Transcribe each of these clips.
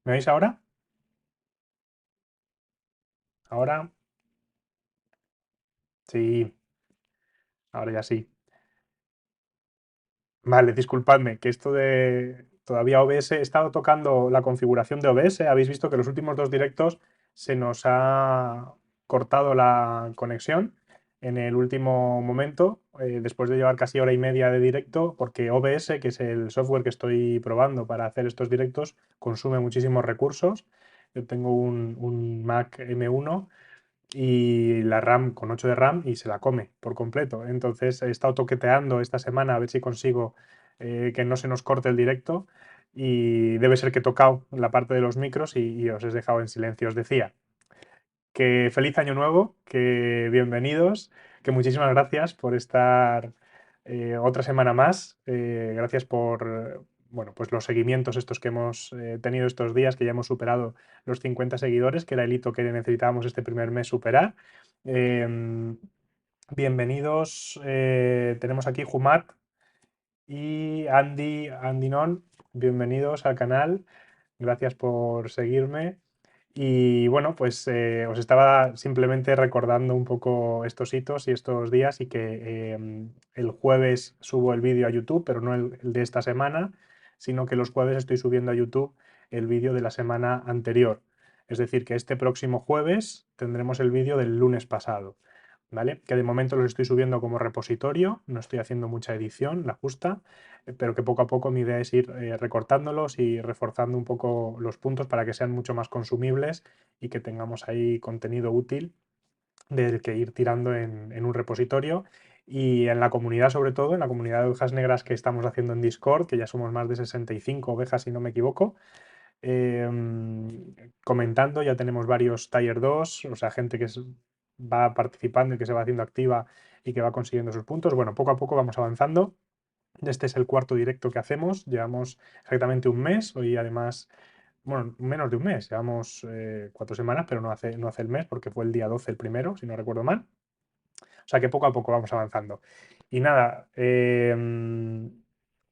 ¿Me oís ahora? Ahora sí, ahora ya sí. Vale, disculpadme, que esto de todavía OBS, he estado tocando la configuración de OBS. Habéis visto que los últimos dos directos se nos ha cortado la conexión en el último momento, después de llevar casi hora y media de directo, porque OBS, que es el software que estoy probando para hacer estos directos, consume muchísimos recursos. Yo tengo un Mac M1 y la RAM con 8 de RAM y se la come por completo. Entonces he estado toqueteando esta semana a ver si consigo que no se nos corte el directo y debe ser que he tocado la parte de los micros y os he dejado en silencio. Os decía que feliz año nuevo, que bienvenidos, que muchísimas gracias por estar otra semana más. Gracias por bueno, pues los seguimientos estos que hemos tenido estos días, que ya hemos superado los 50 seguidores, que era el hito que necesitábamos este primer mes superar. Eh, bienvenidos. Tenemos aquí Jumat y Andy Non. Bienvenidos al canal. Gracias por seguirme. Y bueno, pues os estaba simplemente recordando un poco estos hitos y estos días y que el jueves subo el vídeo a YouTube, pero no el de esta semana, sino que los jueves estoy subiendo a YouTube el vídeo de la semana anterior. Es decir, que este próximo jueves tendremos el vídeo del lunes pasado. ¿Vale? Que de momento los estoy subiendo como repositorio, no estoy haciendo mucha edición, la justa, pero que poco a poco mi idea es ir recortándolos y reforzando un poco los puntos para que sean mucho más consumibles y que tengamos ahí contenido útil del que ir tirando en un repositorio. Y en la comunidad, sobre todo, en la comunidad de ovejas negras que estamos haciendo en Discord, que ya somos más de 65 ovejas, si no me equivoco, eh, comentando, ya tenemos varios Tier 2, o sea, gente que va participando y que se va haciendo activa y que va consiguiendo sus puntos. Bueno, poco a poco vamos avanzando. Este es el cuarto directo que hacemos, llevamos exactamente un mes, hoy además, bueno, menos de un mes, llevamos 4 semanas, pero no hace el mes porque fue el día 12 el primero, si no recuerdo mal. O sea que poco a poco vamos avanzando. Y nada,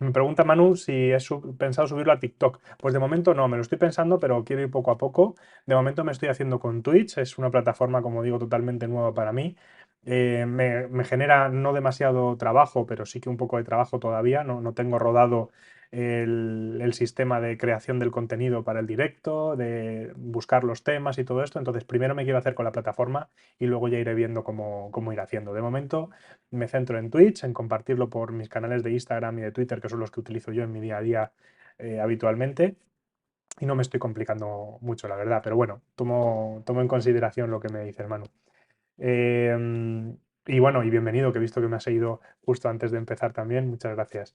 me pregunta Manu si he pensado subirlo a TikTok. Pues de momento no, me lo estoy pensando, pero quiero ir poco a poco. De momento me estoy haciendo con Twitch, es una plataforma, como digo, totalmente nueva para mí. Me genera no demasiado trabajo, pero sí que un poco de trabajo todavía. No tengo rodado el sistema de creación del contenido para el directo, de buscar los temas y todo esto. Entonces, primero me quiero hacer con la plataforma y luego ya iré viendo cómo ir haciendo. De momento me centro en Twitch, en compartirlo por mis canales de Instagram y de Twitter, que son los que utilizo yo en mi día a día habitualmente. Y no me estoy complicando mucho, la verdad, pero bueno, tomo en consideración lo que me dice hermano. Y bueno, y bienvenido, que he visto que me has seguido justo antes de empezar también. Muchas gracias.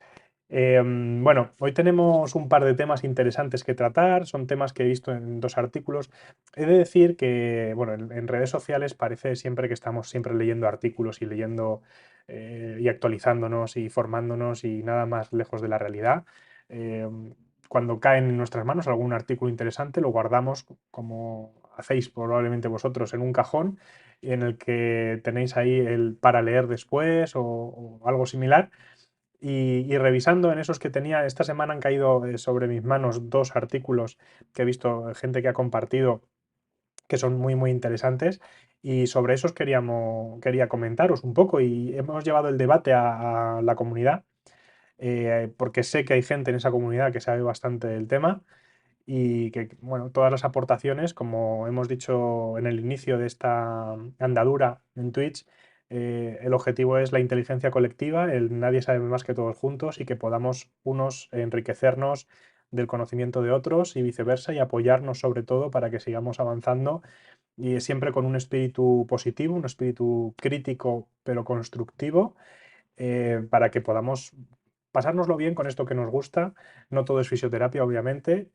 Bueno, hoy tenemos un par de temas interesantes que tratar. Son temas que he visto en dos artículos. He de decir que, bueno, en redes sociales parece siempre que estamos siempre leyendo artículos y leyendo y actualizándonos y formándonos y nada más lejos de la realidad. Cuando caen en nuestras manos algún artículo interesante, lo guardamos como hacéis probablemente vosotros en un cajón en el que tenéis ahí el para leer después o algo similar. Y revisando en esos que tenía, esta semana han caído sobre mis manos dos artículos que he visto gente que ha compartido que son muy, muy interesantes. Y sobre esos quería comentaros un poco y hemos llevado el debate a la comunidad, porque sé que hay gente en esa comunidad que sabe bastante del tema y que, bueno, todas las aportaciones, como hemos dicho en el inicio de esta andadura en Twitch, el objetivo es la inteligencia colectiva, el nadie sabe más que todos juntos y que podamos unos enriquecernos del conocimiento de otros y viceversa y apoyarnos sobre todo para que sigamos avanzando y siempre con un espíritu positivo, un espíritu crítico pero constructivo, para que podamos pasárnoslo bien con esto que nos gusta. No todo es fisioterapia, obviamente.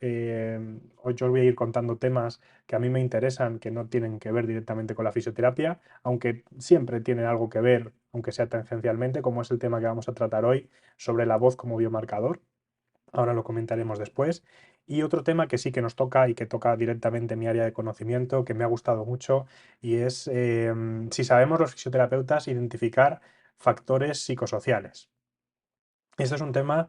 Hoy yo os voy a ir contando temas que a mí me interesan, que no tienen que ver directamente con la fisioterapia, aunque siempre tienen algo que ver, aunque sea tangencialmente, como es el tema que vamos a tratar hoy sobre la voz como biomarcador. Ahora lo comentaremos después. Y otro tema que sí que nos toca y que toca directamente mi área de conocimiento, que me ha gustado mucho, y es si sabemos los fisioterapeutas identificar factores psicosociales. Este es un tema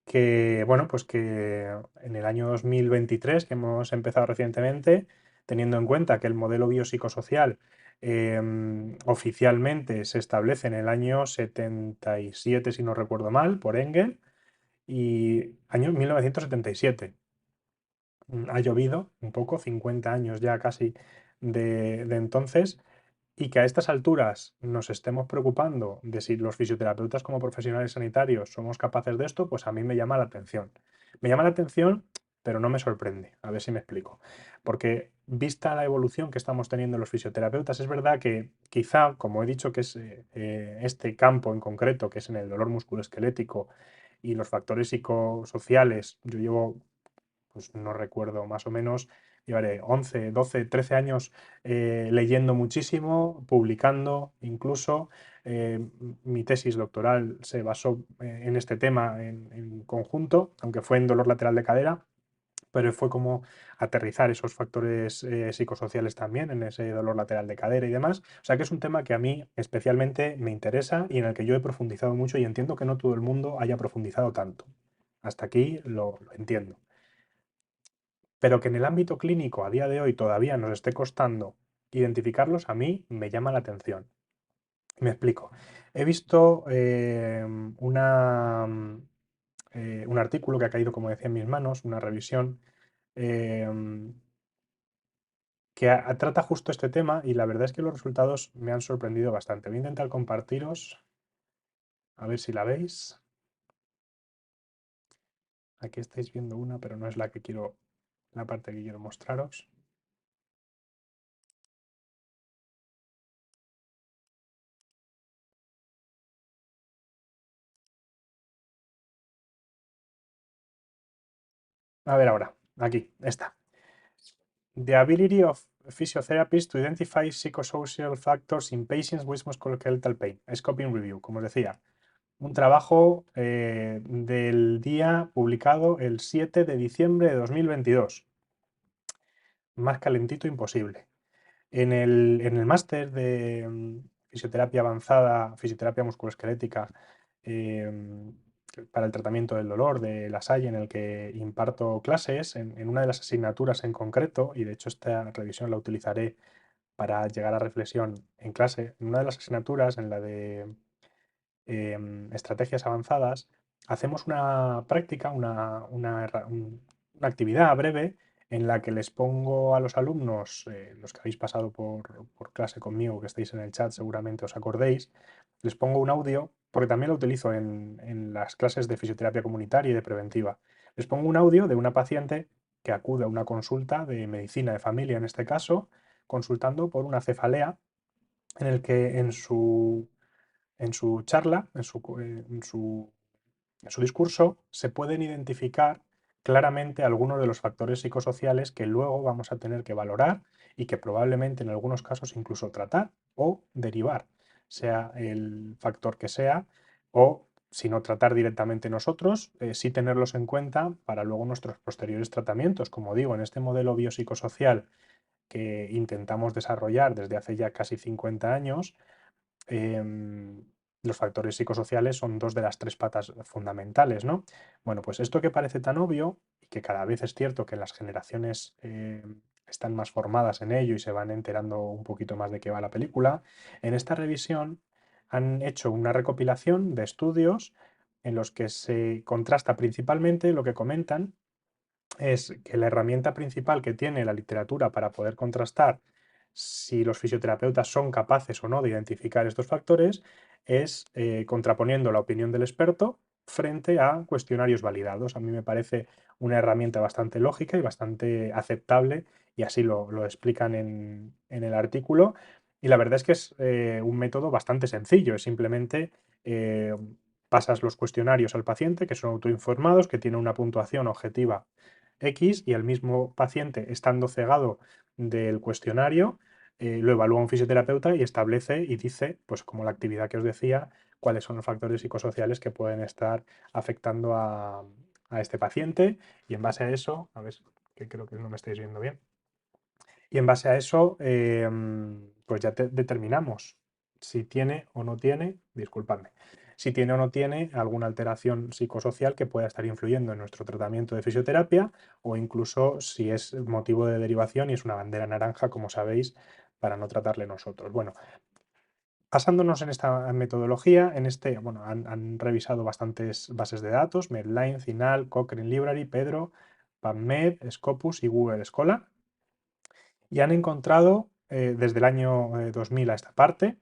que, bueno, pues que en el año 2023, que hemos empezado recientemente, teniendo en cuenta que el modelo biopsicosocial oficialmente se establece en el año 77, si no recuerdo mal, por Engel, y año 1977. Ha llovido un poco, 50 años ya casi de entonces, y que a estas alturas nos estemos preocupando de si los fisioterapeutas como profesionales sanitarios somos capaces de esto, pues a mí me llama la atención. Me llama la atención, pero no me sorprende. A ver si me explico. Porque vista la evolución que estamos teniendo los fisioterapeutas, es verdad que quizá, como he dicho, que es este campo en concreto, que es en el dolor musculoesquelético y los factores psicosociales, yo llevo, pues no recuerdo, más o menos, llevaré 11, 12, 13 años leyendo muchísimo, publicando incluso. Mi tesis doctoral se basó en este tema en conjunto, aunque fue en dolor lateral de cadera, pero fue como aterrizar esos factores psicosociales también en ese dolor lateral de cadera y demás. O sea que es un tema que a mí especialmente me interesa y en el que yo he profundizado mucho y entiendo que no todo el mundo haya profundizado tanto. Hasta aquí lo entiendo. Pero que en el ámbito clínico a día de hoy todavía nos esté costando identificarlos, a mí me llama la atención. Me explico. He visto un artículo que ha caído, como decía, en mis manos, una revisión eh, que trata justo este tema y la verdad es que los resultados me han sorprendido bastante. Voy a intentar compartiros, a ver si la veis. Aquí estáis viendo una, pero no es la que quiero, la parte que quiero mostraros. A ver ahora, aquí, esta. The ability of physiotherapists to identify psychosocial factors in patients with musculoskeletal pain. Scoping Review, como os decía. Un trabajo del día publicado el 7 de diciembre de 2022. Más calentito imposible. En el máster de fisioterapia avanzada, fisioterapia musculoesquelética, em, para el tratamiento del dolor de La Salle, en el que imparto clases, en una de las asignaturas en concreto, y de hecho esta revisión la utilizaré para llegar a reflexión en clase, en una de las asignaturas, en la de estrategias avanzadas, hacemos una práctica, una actividad breve en la que les pongo a los alumnos, los que habéis pasado por clase conmigo, que estáis en el chat, seguramente os acordéis, les pongo un audio, porque también lo utilizo en las clases de fisioterapia comunitaria y de preventiva. Les pongo un audio de una paciente que acude a una consulta de medicina de familia, en este caso, consultando por una cefalea, en el que en su charla, en su discurso, se pueden identificar claramente algunos de los factores psicosociales que luego vamos a tener que valorar y que probablemente en algunos casos incluso tratar o derivar, sea el factor que sea, o si no tratar directamente nosotros, sí tenerlos en cuenta para luego nuestros posteriores tratamientos. Como digo, en este modelo biopsicosocial que intentamos desarrollar desde hace ya casi 50 años, em, los factores psicosociales son dos de las tres patas fundamentales, ¿no? Bueno, pues esto que parece tan obvio y que cada vez es cierto que las generaciones están más formadas en ello y se van enterando un poquito más de qué va la película, en esta revisión han hecho una recopilación de estudios en los que se contrasta principalmente lo que comentan es que la herramienta principal que tiene la literatura para poder contrastar si los fisioterapeutas son capaces o no de identificar estos factores es contraponiendo la opinión del experto frente a cuestionarios validados. A mí me parece una herramienta bastante lógica y bastante aceptable y así lo explican en el artículo. Y la verdad es que es un método bastante sencillo, es simplemente eh, pasas los cuestionarios al paciente, que son autoinformados, que tienen una puntuación objetiva X y el mismo paciente, estando cegado del cuestionario, lo evalúa un fisioterapeuta y establece y dice, pues como la actividad que os decía, cuáles son los factores psicosociales que pueden estar afectando a este paciente y en base a eso, a ver, que creo que no me estáis viendo bien, y en base a eso, pues ya determinamos si tiene o no tiene, disculpadme, si tiene o no tiene alguna alteración psicosocial que pueda estar influyendo en nuestro tratamiento de fisioterapia o incluso si es motivo de derivación y es una bandera naranja, como sabéis, para no tratarle nosotros. Bueno, basándonos en esta metodología, bueno, han revisado bastantes bases de datos, Medline, Cinal, Cochrane Library, Pedro, PubMed, Scopus y Google Scholar, y han encontrado desde el año 2000 a esta parte,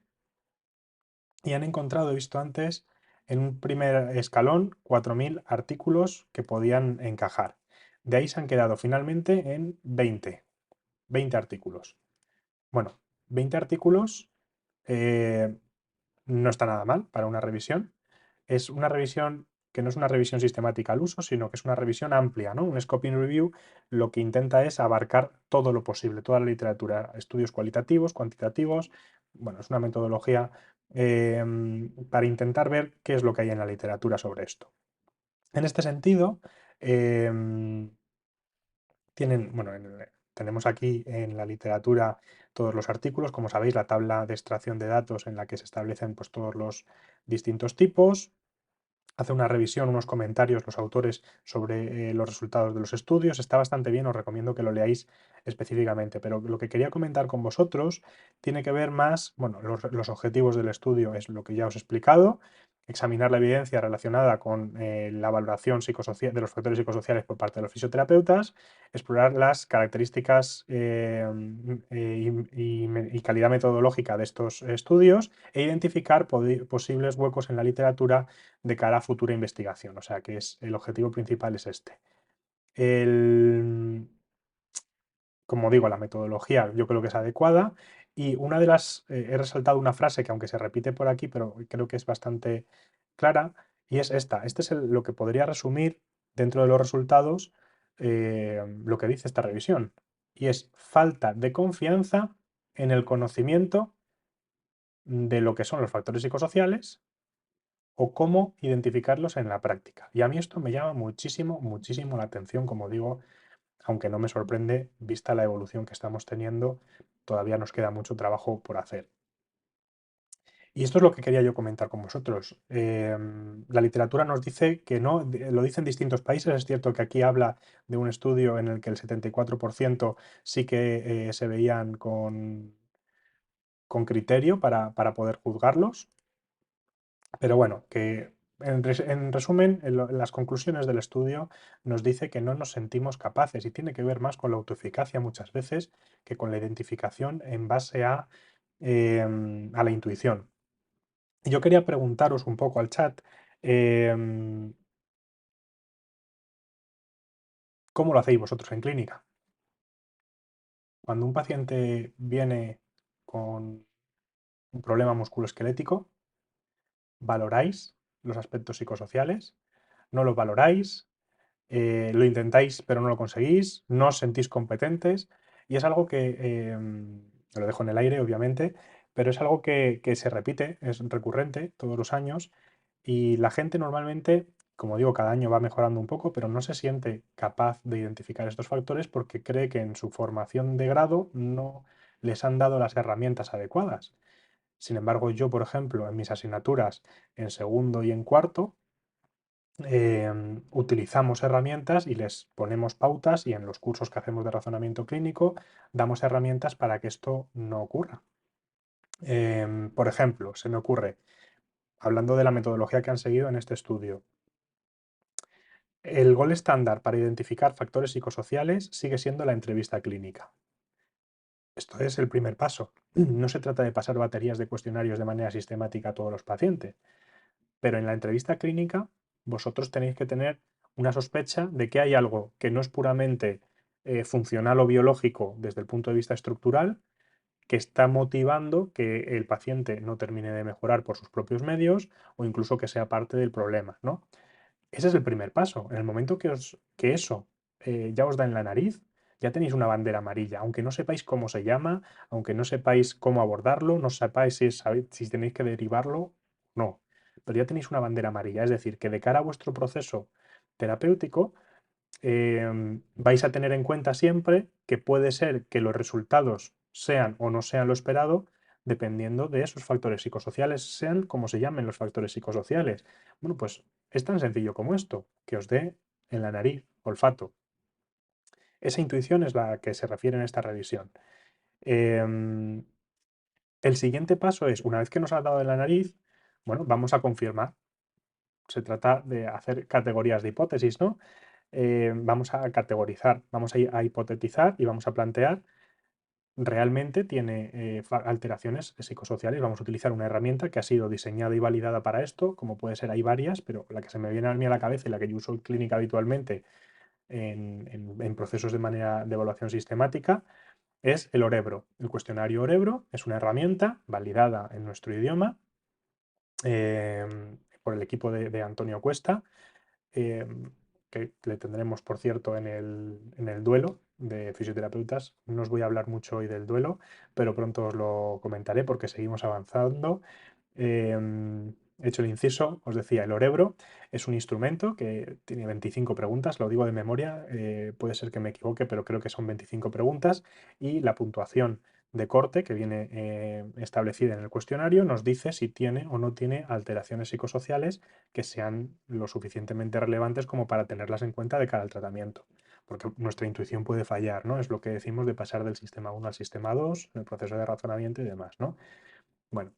y han encontrado, he visto antes, en un primer escalón 4.000 artículos que podían encajar. De ahí se han quedado finalmente en 20 artículos. Bueno, 20 artículos eh, no está nada mal para una revisión. Es una revisión que no es una revisión sistemática al uso, sino que es una revisión amplia, ¿no? Un scoping review lo que intenta es abarcar todo lo posible, toda la literatura, estudios cualitativos, cuantitativos. Bueno, es una metodología eh, para intentar ver qué es lo que hay en la literatura sobre esto. En este sentido, eh, tenemos aquí en la literatura todos los artículos, como sabéis, la tabla de extracción de datos en la que se establecen pues, todos los distintos tipos. Hace una revisión, unos comentarios los autores sobre los resultados de los estudios. Está bastante bien, os recomiendo que lo leáis específicamente. Pero lo que quería comentar con vosotros tiene que ver más, bueno, los objetivos del estudio es lo que ya os he explicado, examinar la evidencia relacionada con la valoración psicosocial de los factores psicosociales por parte de los fisioterapeutas, explorar las características y calidad metodológica de estos estudios e identificar posibles huecos en la literatura de cara a futura investigación. O sea que el objetivo principal es este. Como digo, la metodología yo creo que es adecuada y he resaltado una frase que aunque se repite por aquí, pero creo que es bastante clara y es esta. Este es lo que podría resumir dentro de los resultados lo que dice esta revisión y es falta de confianza en el conocimiento de lo que son los factores psicosociales o cómo identificarlos en la práctica. Y a mí esto me llama muchísimo, muchísimo la atención, como digo, aunque no me sorprende, vista la evolución que estamos teniendo, todavía nos queda mucho trabajo por hacer. Y esto es lo que quería yo comentar con vosotros. La literatura nos dice que no, lo dicen distintos países. Es cierto que aquí habla de un estudio en el que el 74% sí que se veían con criterio para poder juzgarlos. Pero bueno, que en resumen, las conclusiones del estudio nos dice que no nos sentimos capaces y tiene que ver más con la autoeficacia muchas veces que con la identificación en base a la intuición. Y yo quería preguntaros un poco al chat, em, ¿cómo lo hacéis vosotros en clínica? Cuando un paciente viene con un problema musculoesquelético, ¿valoráis los aspectos psicosociales? ¿No los valoráis? Lo intentáis pero no lo conseguís, no os sentís competentes y es algo que, lo dejo en el aire obviamente, pero es algo que se repite, es recurrente todos los años y la gente normalmente, como digo, cada año va mejorando un poco, pero no se siente capaz de identificar estos factores porque cree que en su formación de grado no les han dado las herramientas adecuadas. Sin embargo, yo, por ejemplo, en mis asignaturas en segundo y en cuarto, utilizamos herramientas y les ponemos pautas y en los cursos que hacemos de razonamiento clínico damos herramientas para que esto no ocurra. Por ejemplo, se me ocurre, hablando de la metodología que han seguido en este estudio, el gol estándar para identificar factores psicosociales sigue siendo la entrevista clínica. Esto es el primer paso. No se trata de pasar baterías de cuestionarios de manera sistemática a todos los pacientes, pero en la entrevista clínica vosotros tenéis que tener una sospecha de que hay algo que no es puramente funcional o biológico desde el punto de vista estructural, que está motivando que el paciente no termine de mejorar por sus propios medios o incluso que sea parte del problema, ¿no? Ese es el primer paso. En el momento que eso ya os da en la nariz, ya tenéis una bandera amarilla. Aunque no sepáis cómo se llama, aunque no sepáis cómo abordarlo, no sepáis si tenéis que derivarlo, no. Pero ya tenéis una bandera amarilla. Es decir, que de cara a vuestro proceso terapéutico, vais a tener en cuenta siempre que puede ser que los resultados sean o no sean lo esperado dependiendo de esos factores psicosociales, sean como se llamen los factores psicosociales. Bueno, pues es tan sencillo como esto, que os dé en la nariz, olfato. Esa intuición es la que se refiere en esta revisión. Em, el siguiente paso es, una vez que nos ha dado en la nariz, bueno, vamos a confirmar. Se trata de hacer categorías de hipótesis, ¿no? Vamos a categorizar, vamos a hipotetizar y vamos a plantear, realmente tiene alteraciones psicosociales. Vamos a utilizar una herramienta que ha sido diseñada y validada para esto, como puede ser, hay varias, pero la que se me viene a mí a la cabeza y la que yo uso en clínica habitualmente en procesos de manera de evaluación sistemática, es el Orebro. El cuestionario Orebro es una herramienta validada en nuestro idioma eh, por el equipo de Antonio Cuesta, eh, que le tendremos, por cierto, en el duelo de fisioterapeutas. No os voy a hablar mucho hoy del duelo, pero pronto os lo comentaré porque seguimos avanzando. He hecho el inciso, os decía, el Orebro es un instrumento que tiene 25 preguntas, lo digo de memoria, puede ser que me equivoque, pero creo que son 25 preguntas y la puntuación de corte que viene establecida en el cuestionario nos dice si tiene o no tiene alteraciones psicosociales que sean lo suficientemente relevantes como para tenerlas en cuenta de cara al tratamiento. Porque nuestra intuición puede fallar, ¿no? Es lo que decimos de pasar del sistema 1 al sistema 2, en el proceso de razonamiento y demás, ¿no? Bueno,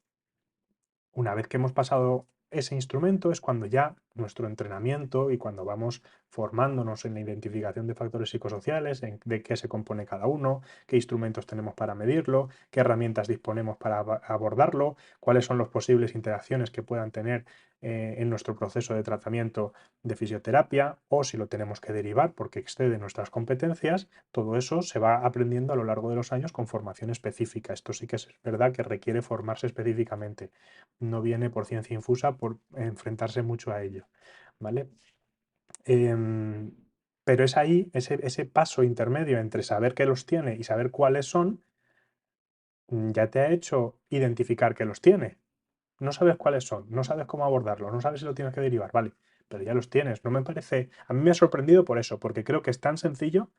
una vez que hemos pasado ese instrumento es cuando ya nuestro entrenamiento y cuando vamos formándonos en la identificación de factores psicosociales, en de qué se compone cada uno, qué instrumentos tenemos para medirlo, qué herramientas disponemos para abordarlo, cuáles son las posibles interacciones que puedan tener en nuestro proceso de tratamiento de fisioterapia o si lo tenemos que derivar porque excede nuestras competencias. Todo eso se va aprendiendo a lo largo de los años con formación específica. Esto sí que es verdad que requiere formarse específicamente, no viene por ciencia infusa por enfrentarse mucho a ello, ¿vale? Em, pero es ahí, ese paso intermedio entre saber que los tiene y saber cuáles son, ya te ha hecho identificar que los tiene. No sabes cuáles son, no sabes cómo abordarlos, no sabes si lo tienes que derivar, vale, pero ya los tienes. No me parece, a mí me ha sorprendido por eso, porque creo que es tan sencillo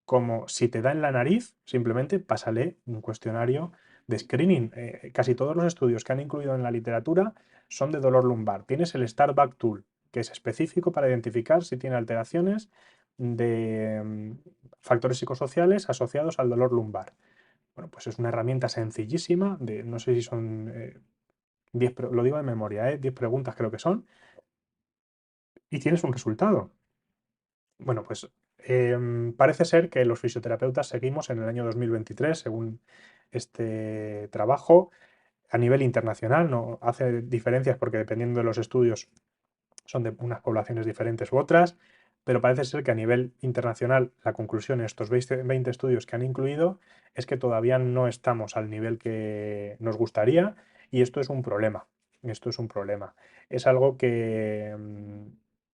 como si te da en la nariz, simplemente pásale un cuestionario de screening. Casi todos los estudios que han incluido en la literatura son de dolor lumbar. Tienes el Starback Tool, que es específico para identificar si tiene alteraciones de factores psicosociales asociados al dolor lumbar. Bueno, pues es una herramienta sencillísima, no sé si son 10, lo digo de memoria, 10 preguntas creo que son, y tienes un resultado. Bueno, pues parece ser que los fisioterapeutas seguimos en el año 2023, según este trabajo, a nivel internacional. No hace diferencias porque dependiendo de los estudios son de unas poblaciones diferentes u otras, pero parece ser que a nivel internacional la conclusión en estos 20 estudios que han incluido es que todavía no estamos al nivel que nos gustaría y esto es un problema. Esto es un problema. Es algo que,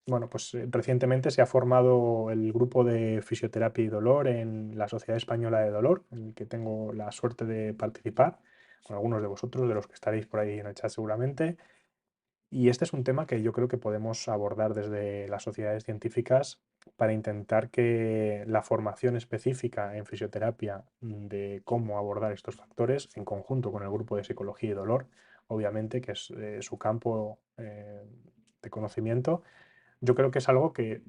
bueno, pues recientemente se ha formado el grupo de fisioterapia y dolor en la Sociedad Española de Dolor, en el que tengo la suerte de participar con algunos de vosotros, de los que estaréis por ahí en el chat seguramente. Y este es un tema que yo creo que podemos abordar desde las sociedades científicas para intentar que la formación específica en fisioterapia de cómo abordar estos factores, en conjunto con el grupo de psicología y dolor, obviamente, que es su campo de conocimiento, yo creo que es algo que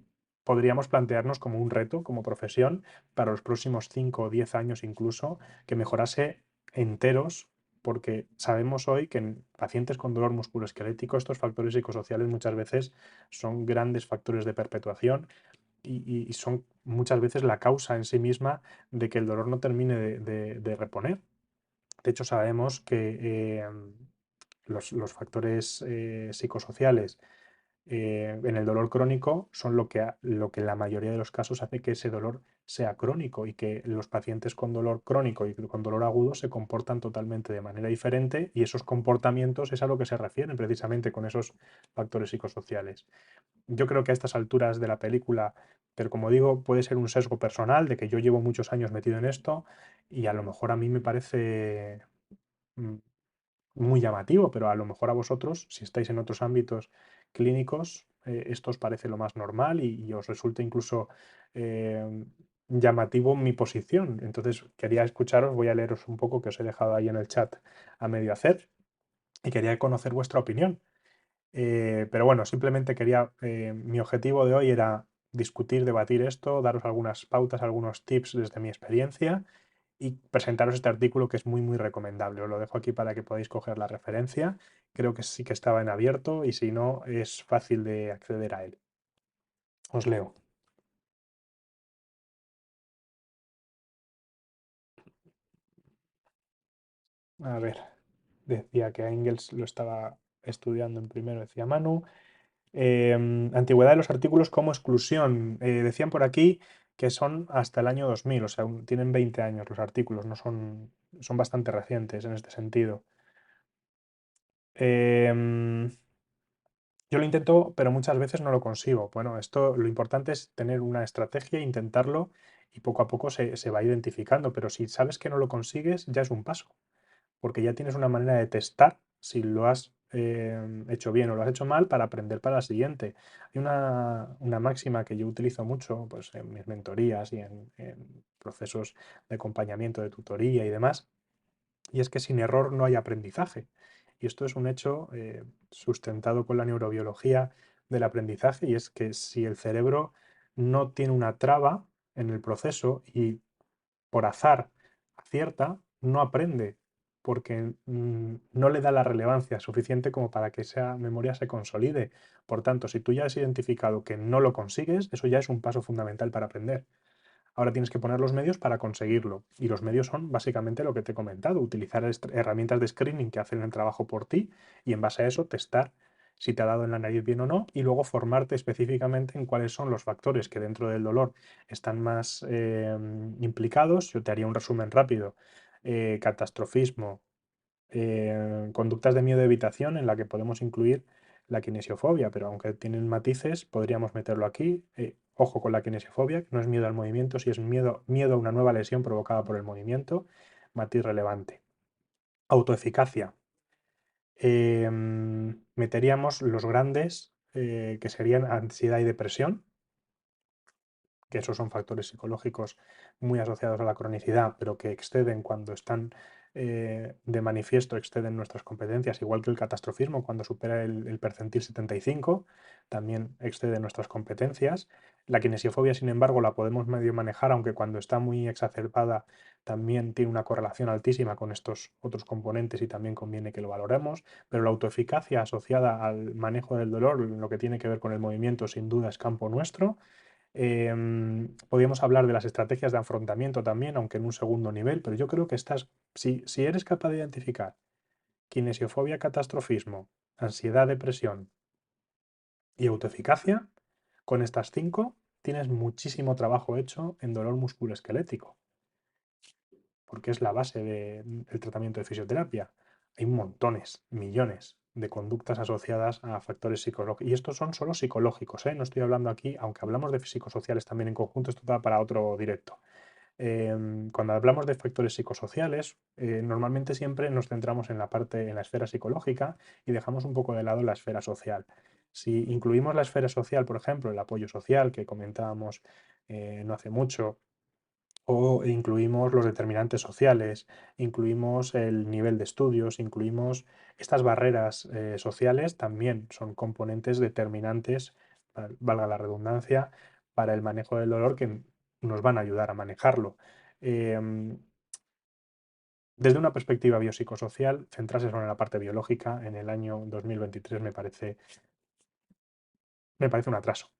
podríamos plantearnos como un reto, como profesión, para los próximos 5 o 10 años incluso, que mejorase enteros, porque sabemos hoy que en pacientes con dolor musculoesquelético estos factores psicosociales muchas veces son grandes factores de perpetuación y son muchas veces la causa en sí misma de que el dolor no termine de reponer. De hecho, sabemos que los factores psicosociales en el dolor crónico son lo que en la mayoría de los casos hace que ese dolor sea crónico y que los pacientes con dolor crónico y con dolor agudo se comportan totalmente de manera diferente y esos comportamientos es a lo que se refieren precisamente con esos factores psicosociales. Yo creo que a estas alturas de la película, pero como digo, puede ser un sesgo personal de que yo llevo muchos años metido en esto y a lo mejor a mí me parece mm, muy llamativo, pero a lo mejor a vosotros, si estáis en otros ámbitos clínicos, esto os parece lo más normal y os resulta incluso eh, llamativo mi posición. Entonces quería escucharos, voy a leeros un poco que os he dejado ahí en el chat a medio hacer y quería conocer vuestra opinión. Pero bueno, simplemente quería, mi objetivo de hoy era discutir, debatir esto, daros algunas pautas, algunos tips desde mi experiencia y presentaros este artículo que es muy, muy recomendable. Os lo dejo aquí para que podáis coger la referencia. Creo que sí que estaba en abierto y si no, es fácil de acceder a él. Os leo. A ver, decía que Engels lo estaba estudiando en primero, decía Manu. Antigüedad de los artículos como exclusión. Decían por aquí que son hasta el año 2000, o sea, tienen 20 años los artículos, no son, son bastante recientes en este sentido. Em, yo lo intento, pero muchas veces no lo consigo. Bueno, esto lo importante es tener una estrategia, intentarlo y poco a poco se va identificando, pero si sabes que no lo consigues, ya es un paso porque ya tienes una manera de testar si lo has hecho bien o lo has hecho mal para aprender para la siguiente. Hay una máxima que yo utilizo mucho pues, en mis mentorías y en procesos de acompañamiento, de tutoría y demás, y es que sin error no hay aprendizaje. Y esto es un hecho sustentado con la neurobiología del aprendizaje, y es que si el cerebro no tiene una traba en el proceso y por azar acierta, no aprende, porque no le da la relevancia suficiente como para que esa memoria se consolide. Por tanto, si tú ya has identificado que no lo consigues, eso ya es un paso fundamental para aprender. Ahora tienes que poner los medios para conseguirlo. Y los medios son básicamente lo que te he comentado, utilizar herramientas de screening que hacen el trabajo por ti y en base a eso testar si te ha dado en la nariz bien o no y luego formarte específicamente en cuáles son los factores que dentro del dolor están más implicados. Yo te haría un resumen rápido. Catastrofismo, conductas de miedo de evitación en la que podemos incluir la kinesiofobia, pero aunque tienen matices, podríamos meterlo aquí. Ojo con la kinesiofobia, que no es miedo al movimiento, si es miedo a una nueva lesión provocada por el movimiento, matiz relevante. Autoeficacia. Meteríamos los grandes, que serían ansiedad y depresión, que esos son factores psicológicos muy asociados a la cronicidad, pero que exceden cuando están de manifiesto, exceden nuestras competencias, igual que el catastrofismo, cuando supera el percentil 75, también excede nuestras competencias. La kinesiofobia, sin embargo, la podemos medio manejar, aunque cuando está muy exacerbada también tiene una correlación altísima con estos otros componentes y también conviene que lo valoremos, pero la autoeficacia asociada al manejo del dolor, lo que tiene que ver con el movimiento, sin duda es campo nuestro. Podríamos hablar de las estrategias de afrontamiento también, aunque en un segundo nivel, pero yo creo que si eres capaz de identificar kinesiofobia, catastrofismo, ansiedad, depresión y autoeficacia, con estas cinco tienes muchísimo trabajo hecho en dolor musculoesquelético, porque es la base del tratamiento de fisioterapia. Hay montones, millones de conductas asociadas a factores psicológicos. Y estos son solo psicológicos, ¿eh? No estoy hablando aquí, aunque hablamos de psicosociales también en conjunto, esto da para otro directo. Cuando hablamos de factores psicosociales, normalmente siempre nos centramos en la parte, en la esfera psicológica y dejamos un poco de lado la esfera social. Si incluimos la esfera social, por ejemplo, el apoyo social que comentábamos no hace mucho, o incluimos los determinantes sociales, incluimos el nivel de estudios, incluimos estas barreras sociales, también son componentes determinantes, valga la redundancia, para el manejo del dolor que nos van a ayudar a manejarlo. Em, Desde una perspectiva biopsicosocial, centrarse solo en la parte biológica en el año 2023 me parece un atraso.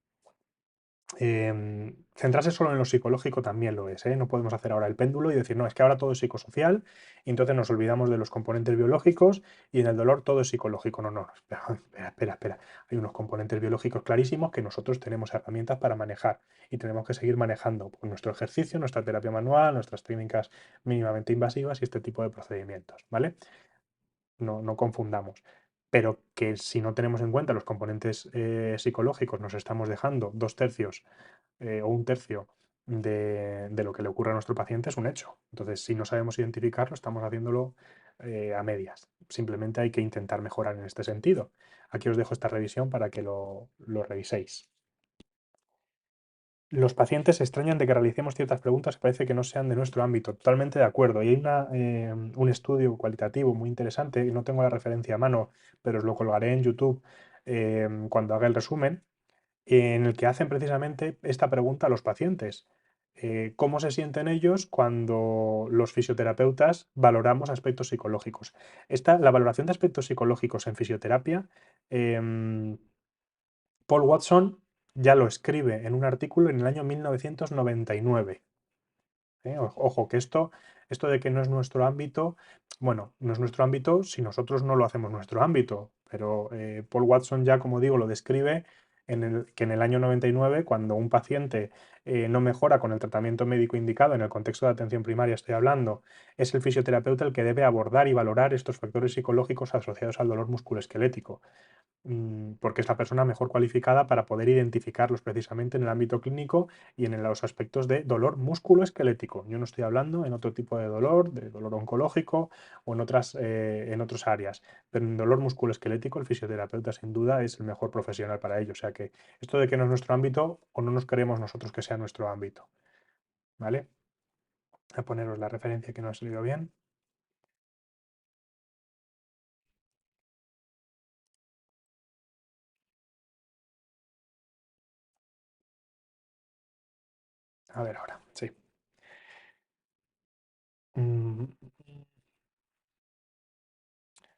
Centrarse solo en lo psicológico también lo es, ¿eh? No podemos hacer ahora el péndulo y decir, no, es que ahora todo es psicosocial y entonces nos olvidamos de los componentes biológicos y en el dolor todo es psicológico. No, no, espera, espera, espera, espera. Hay unos componentes biológicos clarísimos que nosotros tenemos herramientas para manejar y tenemos que seguir manejando con nuestro ejercicio, nuestra terapia manual, nuestras técnicas mínimamente invasivas y este tipo de procedimientos, ¿vale? No confundamos. Pero que si no tenemos en cuenta los componentes psicológicos, nos estamos dejando dos tercios o un tercio de lo que le ocurre a nuestro paciente es un hecho. Entonces, si no sabemos identificarlo, estamos haciéndolo a medias. Simplemente hay que intentar mejorar en este sentido. Aquí os dejo esta revisión para que lo reviséis. Los pacientes se extrañan de que realicemos ciertas preguntas que parece que no sean de nuestro ámbito. Totalmente de acuerdo. Y hay un estudio cualitativo muy interesante, y no tengo la referencia a mano, pero os lo colgaré en YouTube cuando haga el resumen, en el que hacen precisamente esta pregunta a los pacientes. ¿Cómo se sienten ellos cuando los fisioterapeutas valoramos aspectos psicológicos? La valoración de aspectos psicológicos en fisioterapia, em, Paul Watson ya lo escribe en un artículo en el año 1999. Ojo, que esto de que no es nuestro ámbito, bueno, no es nuestro ámbito si nosotros no lo hacemos nuestro ámbito, pero Paul Watson ya, como digo, lo describe que en el año 99, cuando un paciente no mejora con el tratamiento médico indicado, en el contexto de atención primaria estoy hablando, es el fisioterapeuta el que debe abordar y valorar estos factores psicológicos asociados al dolor musculoesquelético, porque es la persona mejor cualificada para poder identificarlos precisamente en el ámbito clínico y en los aspectos de dolor musculoesquelético. Yo no estoy hablando en otro tipo de dolor oncológico o en otras áreas, pero en dolor musculoesquelético el fisioterapeuta sin duda es el mejor profesional para ello. O sea que esto de que no es nuestro ámbito o no nos queremos nosotros que sea nuestro ámbito. ¿Vale? A poneros la referencia que no ha salido bien. A ver ahora, sí. Mm,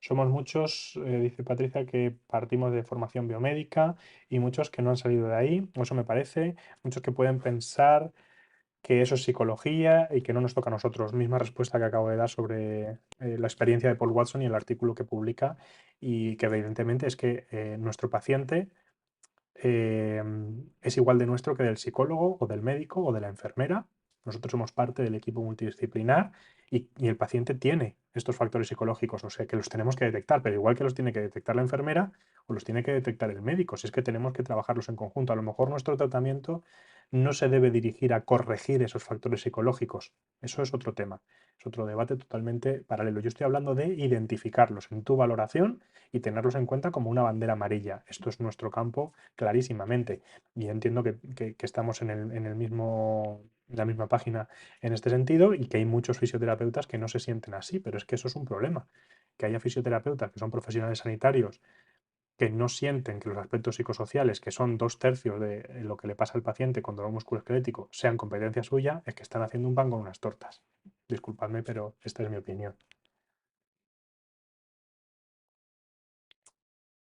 Somos muchos, dice Patricia, que partimos de formación biomédica y muchos que no han salido de ahí, o eso me parece, muchos que pueden pensar que eso es psicología y que no nos toca a nosotros. Misma respuesta que acabo de dar sobre la experiencia de Paul Watson y el artículo que publica, y que evidentemente es que nuestro paciente eh, es igual de nuestro que del psicólogo o del médico o de la enfermera. Nosotros somos parte del equipo multidisciplinar y el paciente tiene estos factores psicológicos, o sea que los tenemos que detectar, pero igual que los tiene que detectar la enfermera o los tiene que detectar el médico, si es que tenemos que trabajarlos en conjunto. A lo mejor nuestro tratamiento no se debe dirigir a corregir esos factores psicológicos. Eso es otro tema, es otro debate totalmente paralelo. Yo estoy hablando de identificarlos en tu valoración y tenerlos en cuenta como una bandera amarilla. Esto es nuestro campo clarísimamente. Y entiendo que estamos en el mismo, en la misma página en este sentido y que hay muchos fisioterapeutas que no se sienten así, pero es que eso es un problema. Que haya fisioterapeutas que son profesionales sanitarios que no sienten que los aspectos psicosociales, que son 2/3 de lo que le pasa al paciente con dolor musculoesquelético, sean competencia suya, es que están haciendo un pan con unas tortas. Disculpadme, pero esta es mi opinión.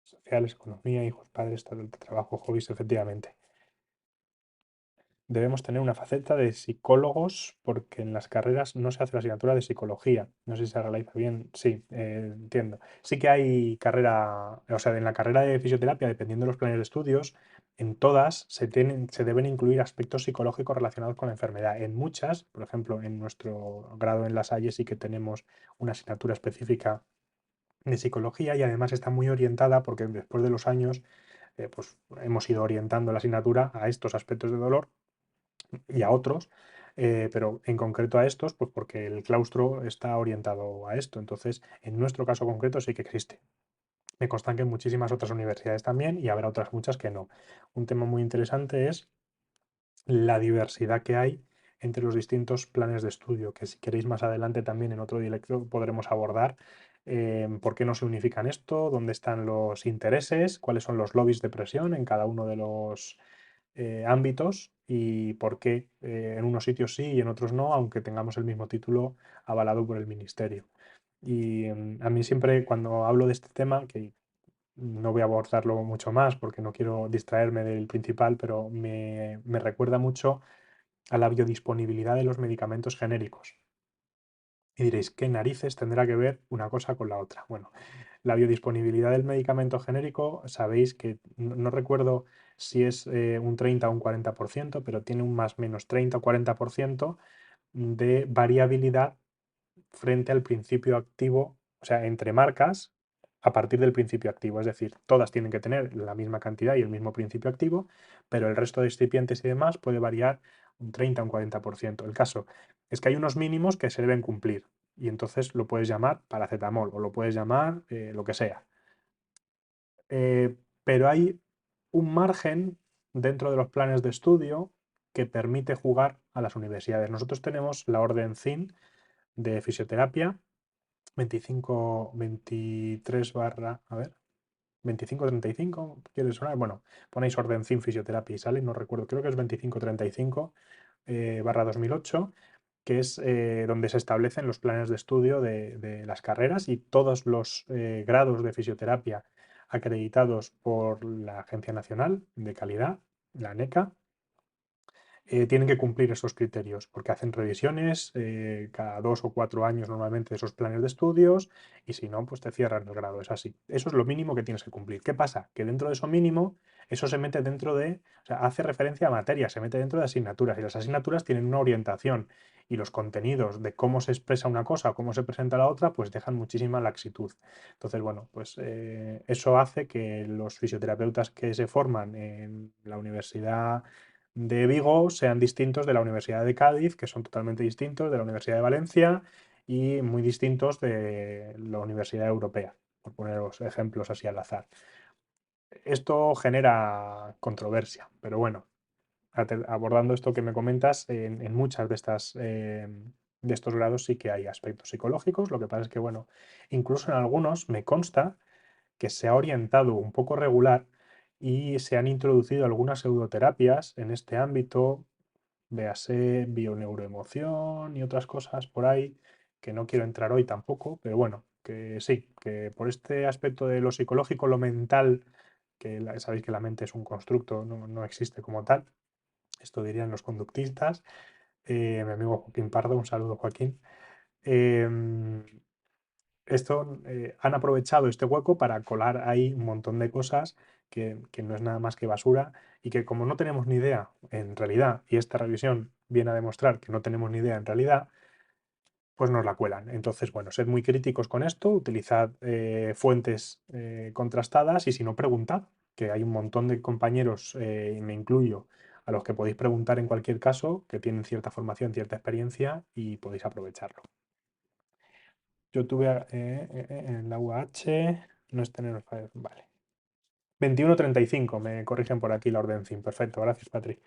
Sociales, economía, hijos, padres, trabajo, hobbies, efectivamente. Debemos tener una faceta de psicólogos porque en las carreras no se hace la asignatura de psicología. No sé si se realiza bien. Sí, entiendo. Sí que hay carrera, o sea, en la carrera de fisioterapia, dependiendo de los planes de estudios, en todas se deben incluir aspectos psicológicos relacionados con la enfermedad. En muchas, por ejemplo, en nuestro grado en La Salle sí que tenemos una asignatura específica de psicología y además está muy orientada porque después de los años pues hemos ido orientando la asignatura a estos aspectos de dolor y a otros, pero en concreto a estos, pues porque el claustro está orientado a esto. Entonces, en nuestro caso concreto sí que existe. Me constan que en muchísimas otras universidades también y habrá otras muchas que no. Un tema muy interesante es la diversidad que hay entre los distintos planes de estudio, que si queréis más adelante también en otro directo podremos abordar por qué no se unifican esto, dónde están los intereses, cuáles son los lobbies de presión en cada uno de los ámbitos y por qué en unos sitios sí y en otros no, aunque tengamos el mismo título avalado por el ministerio. Y a mí siempre cuando hablo de este tema, que no voy a abordarlo mucho más porque no quiero distraerme del principal, pero me recuerda mucho a la biodisponibilidad de los medicamentos genéricos. Y diréis, ¿qué narices tendrá que ver una cosa con la otra? Bueno, la biodisponibilidad del medicamento genérico, sabéis que no recuerdo si es un 30 o un 40%, pero tiene un más menos 30 o 40% de variabilidad frente al principio activo, o sea, entre marcas a partir del principio activo. Es decir, todas tienen que tener la misma cantidad y el mismo principio activo, pero el resto de excipientes y demás puede variar un 30 o un 40%. El caso es que hay unos mínimos que se deben cumplir y entonces lo puedes llamar paracetamol o lo puedes llamar lo que sea. Pero hay un margen dentro de los planes de estudio que permite jugar a las universidades. Nosotros tenemos la orden CIN de fisioterapia 2523 barra, a ver, 2535, ¿quieres sonar? Bueno, ponéis orden CIN fisioterapia y sale, no recuerdo, creo que es 2535 barra 2008, que es donde se establecen los planes de estudio de las carreras y todos los grados de fisioterapia acreditados por la Agencia Nacional de Calidad, la ANECA, tienen que cumplir esos criterios porque hacen revisiones cada 2 o 4 años normalmente de esos planes de estudios y si no, pues te cierran el grado. Es así. Eso es lo mínimo que tienes que cumplir. ¿Qué pasa? Que dentro de eso mínimo, eso se mete dentro de, o sea, hace referencia a materia, se mete dentro de asignaturas y las asignaturas tienen una orientación y los contenidos de cómo se expresa una cosa o cómo se presenta la otra, pues dejan muchísima laxitud. Entonces, bueno, pues eso hace que los fisioterapeutas que se forman en la universidad de Vigo sean distintos de la Universidad de Cádiz, que son totalmente distintos de la Universidad de Valencia y muy distintos de la Universidad Europea, por poner los ejemplos así al azar. Esto genera controversia, pero bueno, abordando esto que me comentas, en muchas de estas de estos grados sí que hay aspectos psicológicos. Lo que pasa es que, bueno, incluso en algunos me consta que se ha orientado un poco regular y se han introducido algunas pseudoterapias en este ámbito, véase bioneuroemoción y otras cosas por ahí, que no quiero entrar hoy tampoco, pero bueno, que sí, que por este aspecto de lo psicológico, lo mental, que sabéis que la mente es un constructo, no existe como tal, esto dirían los conductistas. Mi amigo Joaquín Pardo, un saludo Joaquín. Em, han aprovechado este hueco para colar ahí un montón de cosas que no es nada más que basura y que como no tenemos ni idea en realidad, y esta revisión viene a demostrar que no tenemos ni idea en realidad, pues nos la cuelan. Entonces, bueno, sed muy críticos con esto, utilizad fuentes contrastadas y si no, preguntad, que hay un montón de compañeros, y me incluyo, a los que podéis preguntar en cualquier caso, que tienen cierta formación, cierta experiencia y podéis aprovecharlo. Yo tuve en la UH, no es tener, vale. 21:35, me corrigen por aquí la orden CIN. Perfecto, gracias, Patri.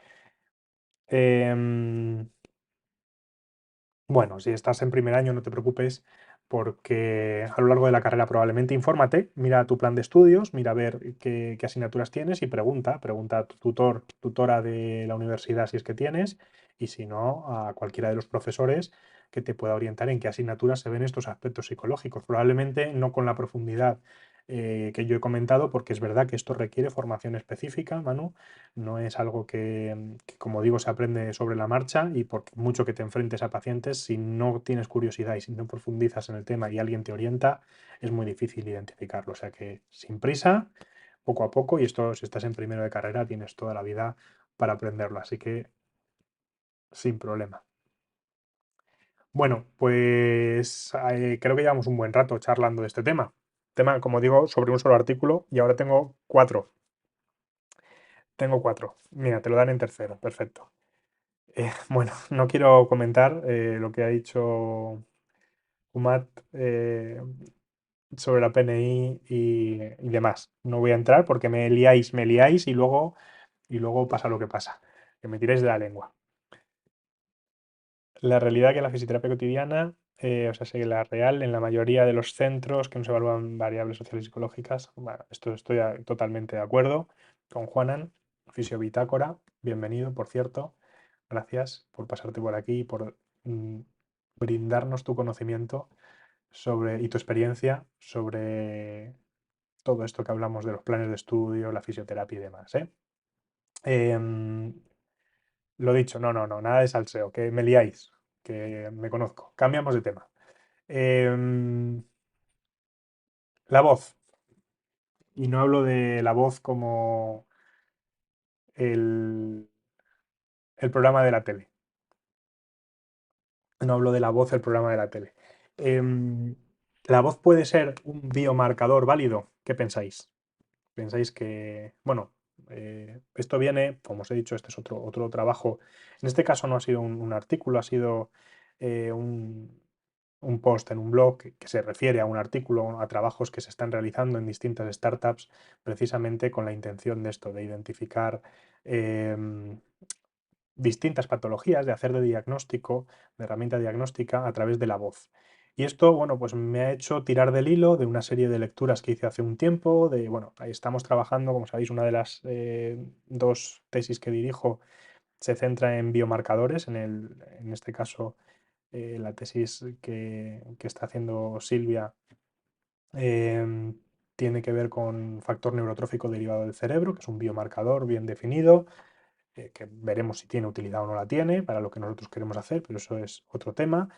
Em, bueno, si estás en primer año, no te preocupes, porque a lo largo de la carrera probablemente infórmate, mira tu plan de estudios, mira a ver qué asignaturas tienes y pregunta a tu tutor, tutora de la universidad si es que tienes, y si no, a cualquiera de los profesores que te pueda orientar en qué asignaturas se ven estos aspectos psicológicos. Probablemente no con la profundidad que yo he comentado, porque es verdad que esto requiere formación específica, Manu, no es algo que, como digo, se aprende sobre la marcha y por mucho que te enfrentes a pacientes, si no tienes curiosidad y si no profundizas en el tema y alguien te orienta, es muy difícil identificarlo. O sea que sin prisa, poco a poco, y esto si estás en primero de carrera, tienes toda la vida para aprenderlo. Así que sin problema. Bueno, pues creo que llevamos un buen rato charlando de este tema. Tema, como digo, sobre un solo artículo y ahora tengo cuatro. Tengo cuatro. Mira, te lo dan en tercero. Perfecto. Bueno, no quiero comentar lo que ha dicho Umat sobre la PNI y demás. No voy a entrar porque me liáis y luego pasa lo que pasa, que me tiráis de la lengua. La realidad es que la fisioterapia cotidiana, o sea, sí, la real, en la mayoría de los centros que nos evalúan variables sociales y psicológicas, bueno, esto estoy totalmente de acuerdo con Juanan, Fisiobitácora, bienvenido, por cierto. Gracias por pasarte por aquí y por mm, brindarnos tu conocimiento y tu experiencia sobre todo esto que hablamos de los planes de estudio, la fisioterapia y demás, ¿eh? Em, lo dicho, no, nada de salseo, que me liáis, que me conozco. Cambiamos de tema. Em, la voz. Y no hablo de la voz como el, el programa de la tele. No hablo de la voz del programa de la tele. Em, ¿La voz puede ser un biomarcador válido? ¿Qué pensáis? ¿Pensáis que, bueno, esto viene, como os he dicho, este es otro trabajo. En este caso no ha sido un artículo, ha sido eh, un, un post en un blog que se refiere a un artículo, a trabajos que se están realizando en distintas startups, precisamente con la intención de esto, de identificar em, distintas patologías, de hacer de diagnóstico, de herramienta diagnóstica a través de la voz. Y esto, bueno, pues me ha hecho tirar del hilo de una serie de lecturas que hice hace un tiempo, bueno, ahí estamos trabajando, como sabéis, una de las dos tesis que dirijo se centra en biomarcadores, en este caso la tesis que está haciendo Silvia em, tiene que ver con factor neurotrófico derivado del cerebro, que es un biomarcador bien definido, que veremos si tiene utilidad o no la tiene para lo que nosotros queremos hacer, pero eso es otro tema.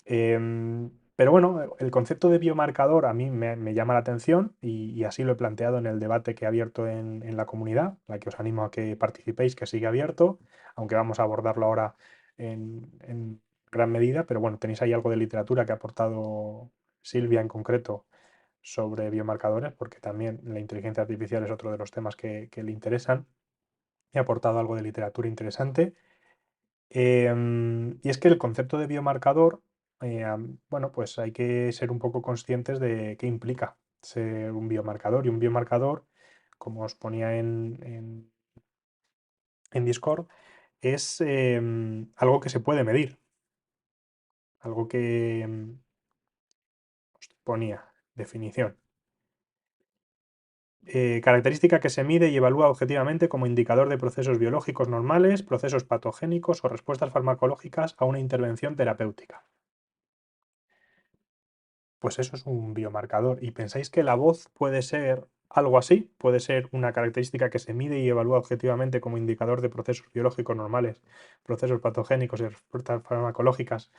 Pero bueno, el concepto de biomarcador a mí me llama la atención y así lo he planteado en el debate que he abierto en la comunidad, la que os animo a que participéis, que sigue abierto, aunque vamos a abordarlo ahora en gran medida, pero bueno, tenéis ahí algo de literatura que ha aportado Silvia en concreto sobre biomarcadores, porque también la inteligencia artificial es otro de los temas que le interesan. He aportado algo de literatura interesante. Y es que el concepto de biomarcador, bueno, pues hay que ser un poco conscientes de qué implica ser un biomarcador. Y un biomarcador, como os ponía en Discord, es algo que se puede medir, algo que os ponía, definición. Característica que se mide y evalúa objetivamente como indicador de procesos biológicos normales, procesos patogénicos o respuestas farmacológicas a una intervención terapéutica. Pues eso es un biomarcador. ¿Y pensáis que la voz puede ser algo así? ¿Puede ser una característica que se mide y evalúa objetivamente como indicador de procesos biológicos normales, procesos patogénicos y respuestas farmacológicas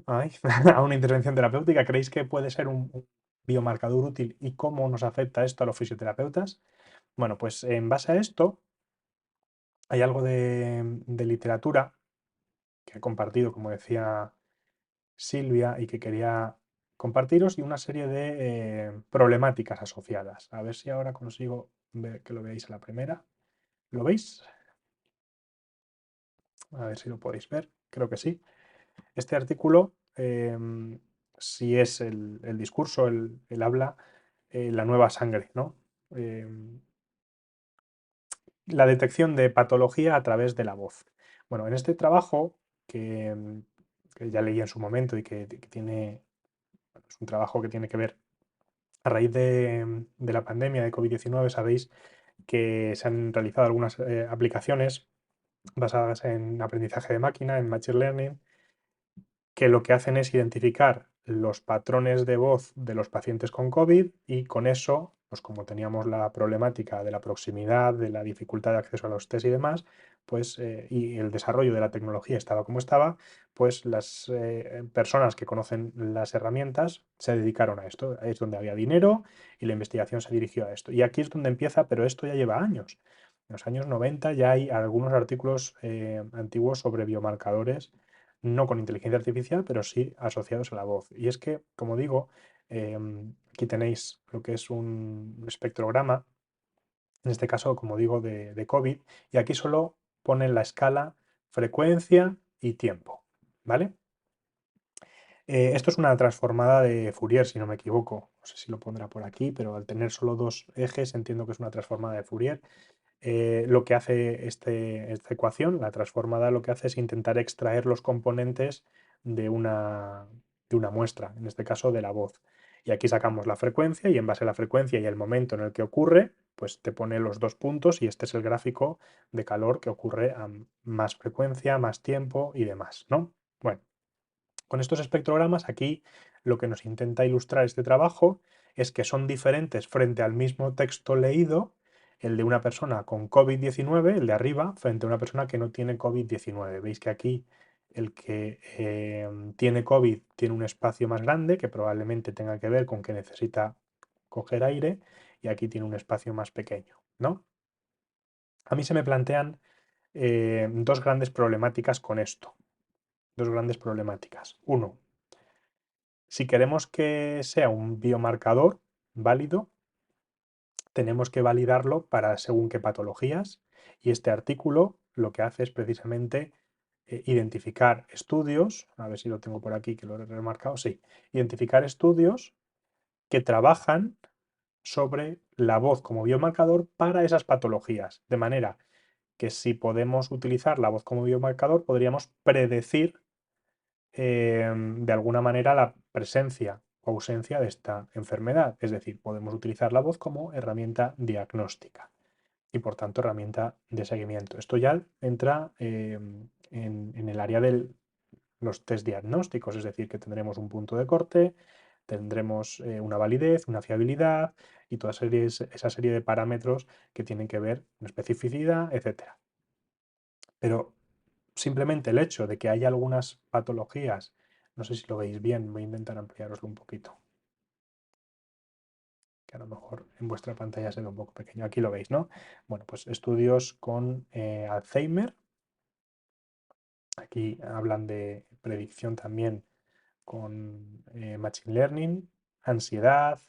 ay, a una intervención terapéutica? ¿Creéis que puede ser un biomarcador útil y cómo nos afecta esto a los fisioterapeutas? Bueno, pues en base a esto hay algo de literatura que he compartido, como decía Silvia, y que quería compartiros y una serie de problemáticas asociadas. A ver si ahora consigo ver que lo veáis a la primera. ¿Lo veis? A ver si lo podéis ver. Creo que sí. Este artículo, si es el discurso, el habla, la nueva sangre, ¿no? La detección de patología a través de la voz. Bueno, en este trabajo que ya leí en su momento y que tiene, bueno, es un trabajo que tiene que ver a raíz de la pandemia de COVID-19, sabéis que se han realizado algunas aplicaciones basadas en aprendizaje de máquina, en Machine Learning, que lo que hacen es identificar los patrones de voz de los pacientes con COVID y con eso, pues como teníamos la problemática de la proximidad, de la dificultad de acceso a los test y demás, pues y el desarrollo de la tecnología estaba como estaba, pues las personas que conocen las herramientas se dedicaron a esto. Es donde había dinero y la investigación se dirigió a esto. Y aquí es donde empieza, pero esto ya lleva años. En los años 90 ya hay algunos artículos antiguos sobre biomarcadores no con inteligencia artificial, pero sí asociados a la voz. Y es que, como digo, aquí tenéis lo que es un espectrograma, en este caso, como digo, de COVID, y aquí solo ponen la escala frecuencia y tiempo, ¿vale? Esto es una transformada de Fourier, si no me equivoco. No sé si lo pondrá por aquí, pero al tener solo dos ejes entiendo que es una transformada de Fourier. Lo que hace esta ecuación, la transformada, lo que hace es intentar extraer los componentes de de una muestra, en este caso de la voz. Y aquí sacamos la frecuencia y en base a la frecuencia y el momento en el que ocurre, pues te pone los dos puntos y este es el gráfico de calor que ocurre a más frecuencia, más tiempo y demás, ¿no? Bueno, con estos espectrogramas aquí lo que nos intenta ilustrar este trabajo es que son diferentes frente al mismo texto leído, el de una persona con COVID-19, el de arriba, frente a una persona que no tiene COVID-19. Veis que aquí el que tiene COVID tiene un espacio más grande que probablemente tenga que ver con que necesita coger aire y aquí tiene un espacio más pequeño, ¿no? A mí se me plantean dos grandes problemáticas con esto. Dos grandes problemáticas. Uno, si queremos que sea un biomarcador válido, tenemos que validarlo para según qué patologías y este artículo lo que hace es precisamente identificar estudios, a ver si lo tengo por aquí que lo he remarcado, sí, identificar estudios que trabajan sobre la voz como biomarcador para esas patologías, de manera que si podemos utilizar la voz como biomarcador, podríamos predecir de alguna manera la presencia o ausencia de esta enfermedad. Es decir, podemos utilizar la voz como herramienta diagnóstica y por tanto herramienta de seguimiento. Esto ya entra en el área de los test diagnósticos, es decir, que tendremos un punto de corte, tendremos una validez, una fiabilidad y toda esa serie de parámetros que tienen que ver con especificidad, etcétera. Pero simplemente el hecho de que haya algunas patologías, no sé si lo veis bien, voy a intentar ampliaroslo un poquito, que a lo mejor en vuestra pantalla se ve un poco pequeño. Aquí lo veis, ¿no? Bueno, pues estudios con Alzheimer. Aquí hablan de predicción también con Machine Learning, ansiedad,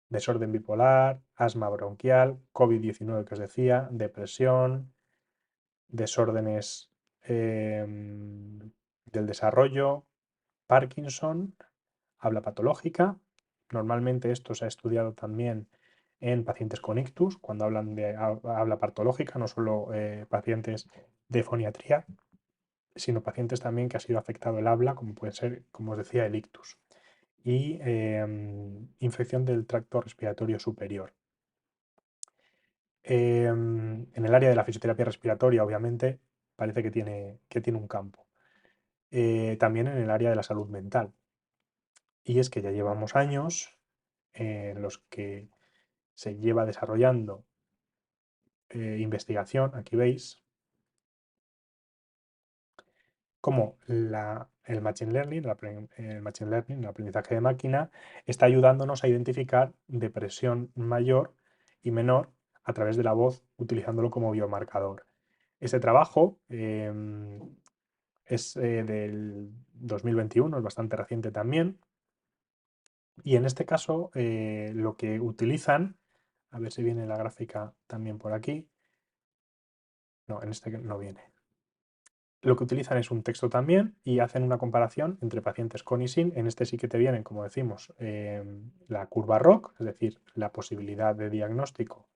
desorden bipolar, asma bronquial, COVID-19 que os decía, depresión, desórdenes del desarrollo, Parkinson, habla patológica. Normalmente esto se ha estudiado también en pacientes con ictus, cuando hablan de habla patológica, no solo pacientes de foniatría, sino pacientes también que ha sido afectado el habla, como puede ser, como os decía, el ictus. Y infección del tracto respiratorio superior. En el área de la fisioterapia respiratoria, obviamente, parece que tiene un campo. También en el área de la salud mental. Y es que ya llevamos años en los que se lleva desarrollando investigación, aquí veis, cómo el Machine Learning, el aprendizaje de máquina, está ayudándonos a identificar depresión mayor y menor a través de la voz, utilizándolo como biomarcador. Ese trabajo es del 2021, es bastante reciente también, y en este caso lo que utilizan, a ver si viene la gráfica también por aquí, no, en este no viene. Lo que utilizan es un texto también y hacen una comparación entre pacientes con y sin. En este sí que te vienen, como decimos, la curva ROC, es decir, la posibilidad de diagnóstico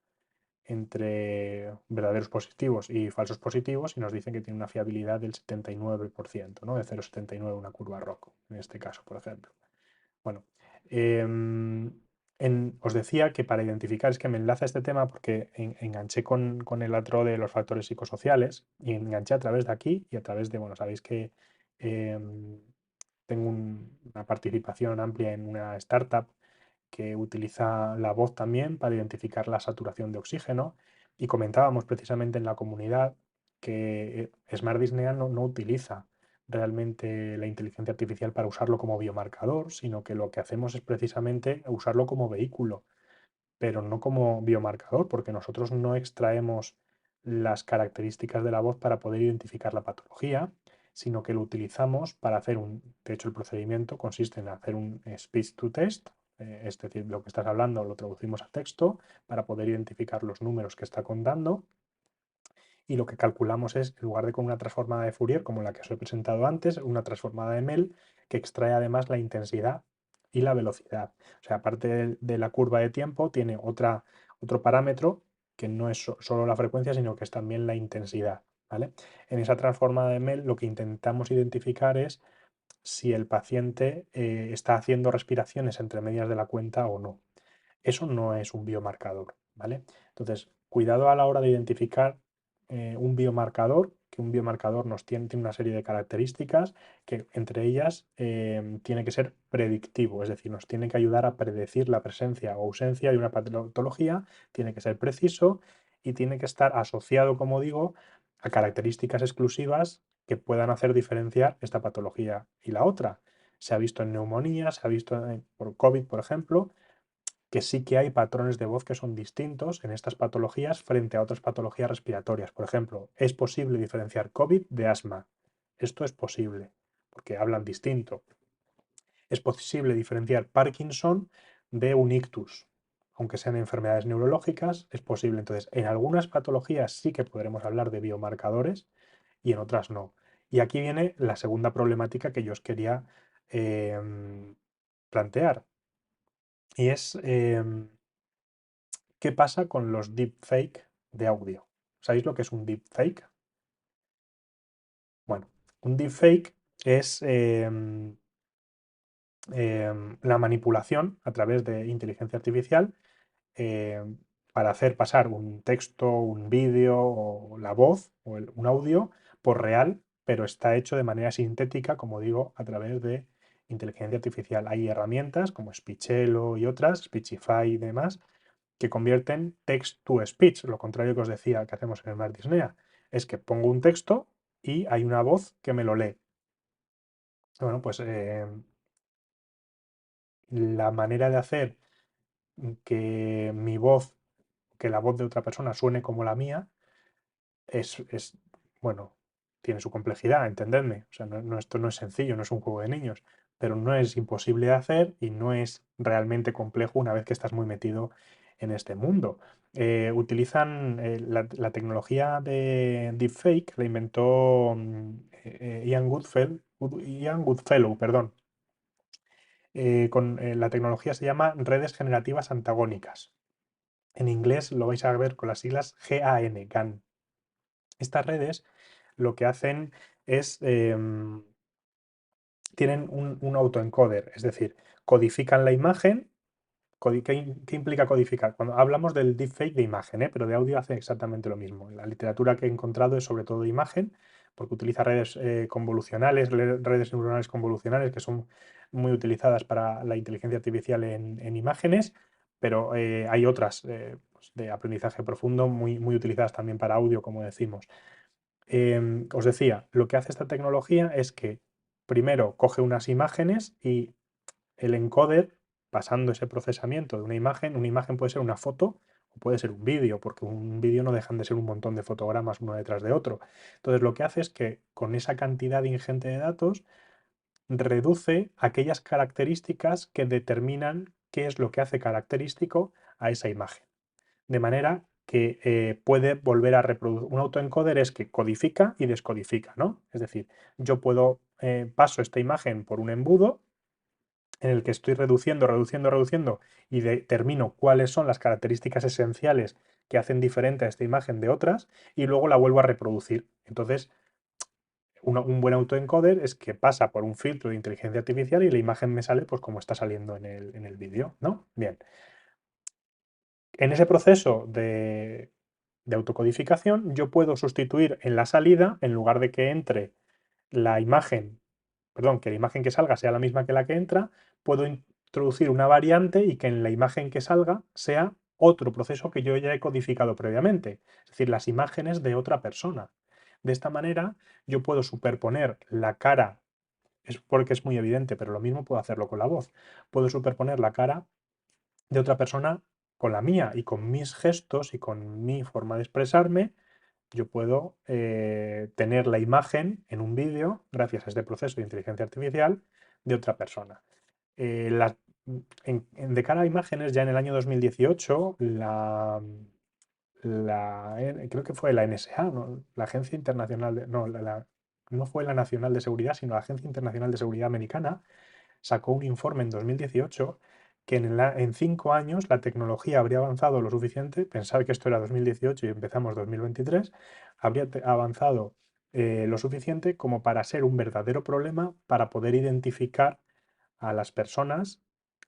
entre verdaderos positivos y falsos positivos, y nos dicen que tiene una fiabilidad del 79%, ¿no? De 0,79 una curva ROC, en este caso, por ejemplo. Bueno, os decía que para identificar, es que me enlaza este tema porque enganché con el otro de los factores psicosociales y enganché a través de aquí y a través de, bueno, sabéis que tengo una participación amplia en una startup que utiliza la voz también para identificar la saturación de oxígeno y comentábamos precisamente en la comunidad que Smart Disney no utiliza realmente la inteligencia artificial para usarlo como biomarcador, sino que lo que hacemos es precisamente usarlo como vehículo, pero no como biomarcador, porque nosotros no extraemos las características de la voz para poder identificar la patología, sino que lo utilizamos para hacer de hecho el procedimiento consiste en hacer un speech to test, es decir, lo que estás hablando lo traducimos a texto para poder identificar los números que está contando y lo que calculamos es, en lugar de con una transformada de Fourier, como la que os he presentado antes, una transformada de Mel que extrae además la intensidad y la velocidad. O sea, aparte de la curva de tiempo, tiene otro parámetro que no es solo la frecuencia, sino que es también la intensidad. ¿Vale? En esa transformada de Mel lo que intentamos identificar es si el paciente está haciendo respiraciones entre medias de la cuenta o no. Eso no es un biomarcador, ¿vale? Entonces, cuidado a la hora de identificar un biomarcador, que un biomarcador tiene una serie de características que entre ellas tiene que ser predictivo, es decir, nos tiene que ayudar a predecir la presencia o ausencia de una patología, tiene que ser preciso y tiene que estar asociado, como digo, a características exclusivas que puedan hacer diferenciar esta patología y la otra. Se ha visto en neumonía, se ha visto por COVID, por ejemplo, que sí que hay patrones de voz que son distintos en estas patologías frente a otras patologías respiratorias. Por ejemplo, es posible diferenciar COVID de asma. Esto es posible, porque hablan distinto. Es posible diferenciar Parkinson de un ictus. Aunque sean enfermedades neurológicas, es posible. Entonces, en algunas patologías sí que podremos hablar de biomarcadores y en otras no. Y aquí viene la segunda problemática que yo os quería plantear. Y es ¿qué pasa con los deepfake de audio? ¿Sabéis lo que es un deepfake? Bueno, un deepfake es la manipulación a través de inteligencia artificial eh, para hacer pasar un texto, un vídeo o la voz o un audio por real, pero está hecho de manera sintética, como digo, a través de inteligencia artificial. Hay herramientas como Speechelo y otras, Speechify y demás, que convierten text to speech, lo contrario que os decía que hacemos en el Smart Disney, es que pongo un texto y hay una voz que me lo lee. Bueno, pues la manera de hacer que mi voz, que la voz de otra persona suene como la mía, bueno, tiene su complejidad, entendedme. O sea, esto no es sencillo, no es un juego de niños, pero no es imposible de hacer y no es realmente complejo una vez que estás muy metido en este mundo. Utilizan la tecnología de deepfake, la inventó Ian Goodfellow, perdón. La tecnología se llama redes generativas antagónicas. En inglés lo vais a ver con las siglas GAN, GAN. Estas redes lo que hacen es, tienen un autoencoder, es decir, codifican la imagen. ¿Qué implica codificar? Cuando hablamos del deepfake de imagen, pero de audio hace exactamente lo mismo. La literatura que he encontrado es sobre todo de imagen, porque utiliza redes convolucionales, redes neuronales convolucionales, que son muy utilizadas para la inteligencia artificial en imágenes, pero hay otras pues, de aprendizaje profundo muy utilizadas también para audio, como decimos. Os decía, lo que hace esta tecnología es que primero coge unas imágenes y el encoder, pasando ese procesamiento de una imagen puede ser una foto o puede ser un vídeo, porque un vídeo no dejan de ser un montón de fotogramas uno detrás de otro. Entonces lo que hace es que con esa cantidad ingente de datos reduce aquellas características que determinan qué es lo que hace característico a esa imagen de manera que puede volver a reproducir. Un autoencoder es que codifica y descodifica, ¿no? Es decir, yo paso esta imagen por un embudo en el que estoy reduciendo y determino cuáles son las características esenciales que hacen diferente a esta imagen de otras y luego la vuelvo a reproducir. Entonces, un buen autoencoder es que pasa por un filtro de inteligencia artificial y la imagen me sale pues como está saliendo en el vídeo, ¿no? Bien. En ese proceso de autocodificación, yo puedo sustituir en la salida, en lugar de que entre la imagen, perdón, que la imagen que salga sea la misma que la que entra, puedo introducir una variante y que en la imagen que salga sea otro proceso que yo ya he codificado previamente, es decir, las imágenes de otra persona. De esta manera, yo puedo superponer la cara, es porque es muy evidente, pero lo mismo puedo hacerlo con la voz. Puedo superponer la cara de otra persona con la mía y con mis gestos y con mi forma de expresarme, yo puedo tener la imagen en un vídeo, gracias a este proceso de inteligencia artificial, de otra persona. Eh, la- de cara a imágenes, ya en el año 2018, creo que fue la NSA, ¿no? La Agencia Internacional no, no fue la Nacional de Seguridad, sino la Agencia Internacional de Seguridad Americana, sacó un informe en 2018 que en 5 años la tecnología habría avanzado lo suficiente, pensar que esto era 2018 y empezamos 2023, habría avanzado lo suficiente como para ser un verdadero problema para poder identificar a las personas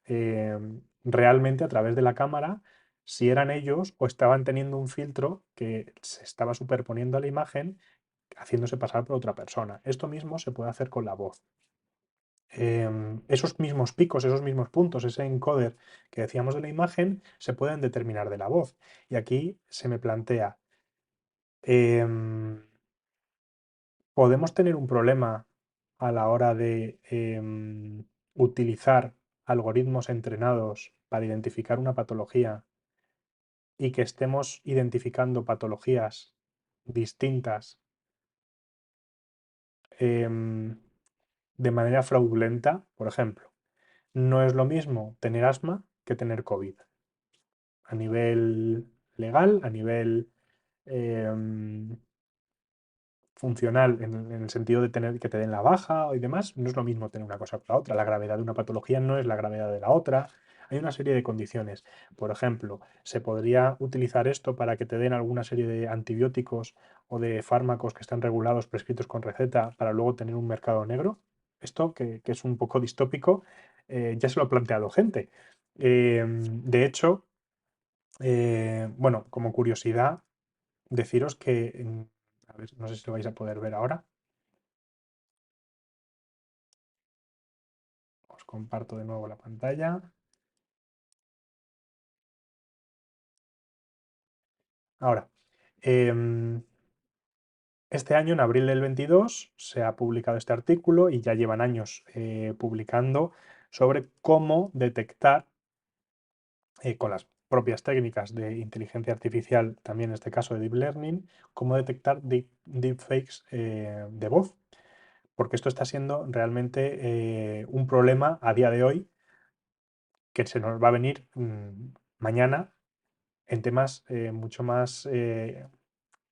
eh, realmente a través de la cámara si eran ellos o estaban teniendo un filtro que se estaba superponiendo a la imagen haciéndose pasar por otra persona. Esto mismo se puede hacer con la voz. Esos mismos picos, esos mismos puntos, ese encoder que decíamos de la imagen, se pueden determinar de la voz. Y aquí se me plantea, em, ¿podemos tener un problema a la hora de utilizar algoritmos entrenados para identificar una patología y que estemos identificando patologías distintas em, de manera fraudulenta? Por ejemplo, no es lo mismo tener asma que tener COVID. A nivel legal, a nivel em, funcional, en el sentido de tener que te den la baja y demás, no es lo mismo tener una cosa que la otra. La gravedad de una patología no es la gravedad de la otra. hay una serie de condiciones. Por ejemplo, se podría utilizar esto para que te den alguna serie de antibióticos o de fármacos que están regulados, prescritos con receta, para luego tener un mercado negro. Esto, que es un poco distópico, ya se lo ha planteado gente. De hecho, bueno, como curiosidad, deciros que, a ver, no sé si lo vais a poder ver ahora. Os comparto de nuevo la pantalla. Ahora, em, este año, en abril del 22, se ha publicado este artículo y ya llevan años publicando sobre cómo detectar con las propias técnicas de inteligencia artificial, también en este caso de deep learning, cómo detectar deepfakes de voz, porque esto está siendo realmente un problema a día de hoy que se nos va a venir mañana en temas mucho más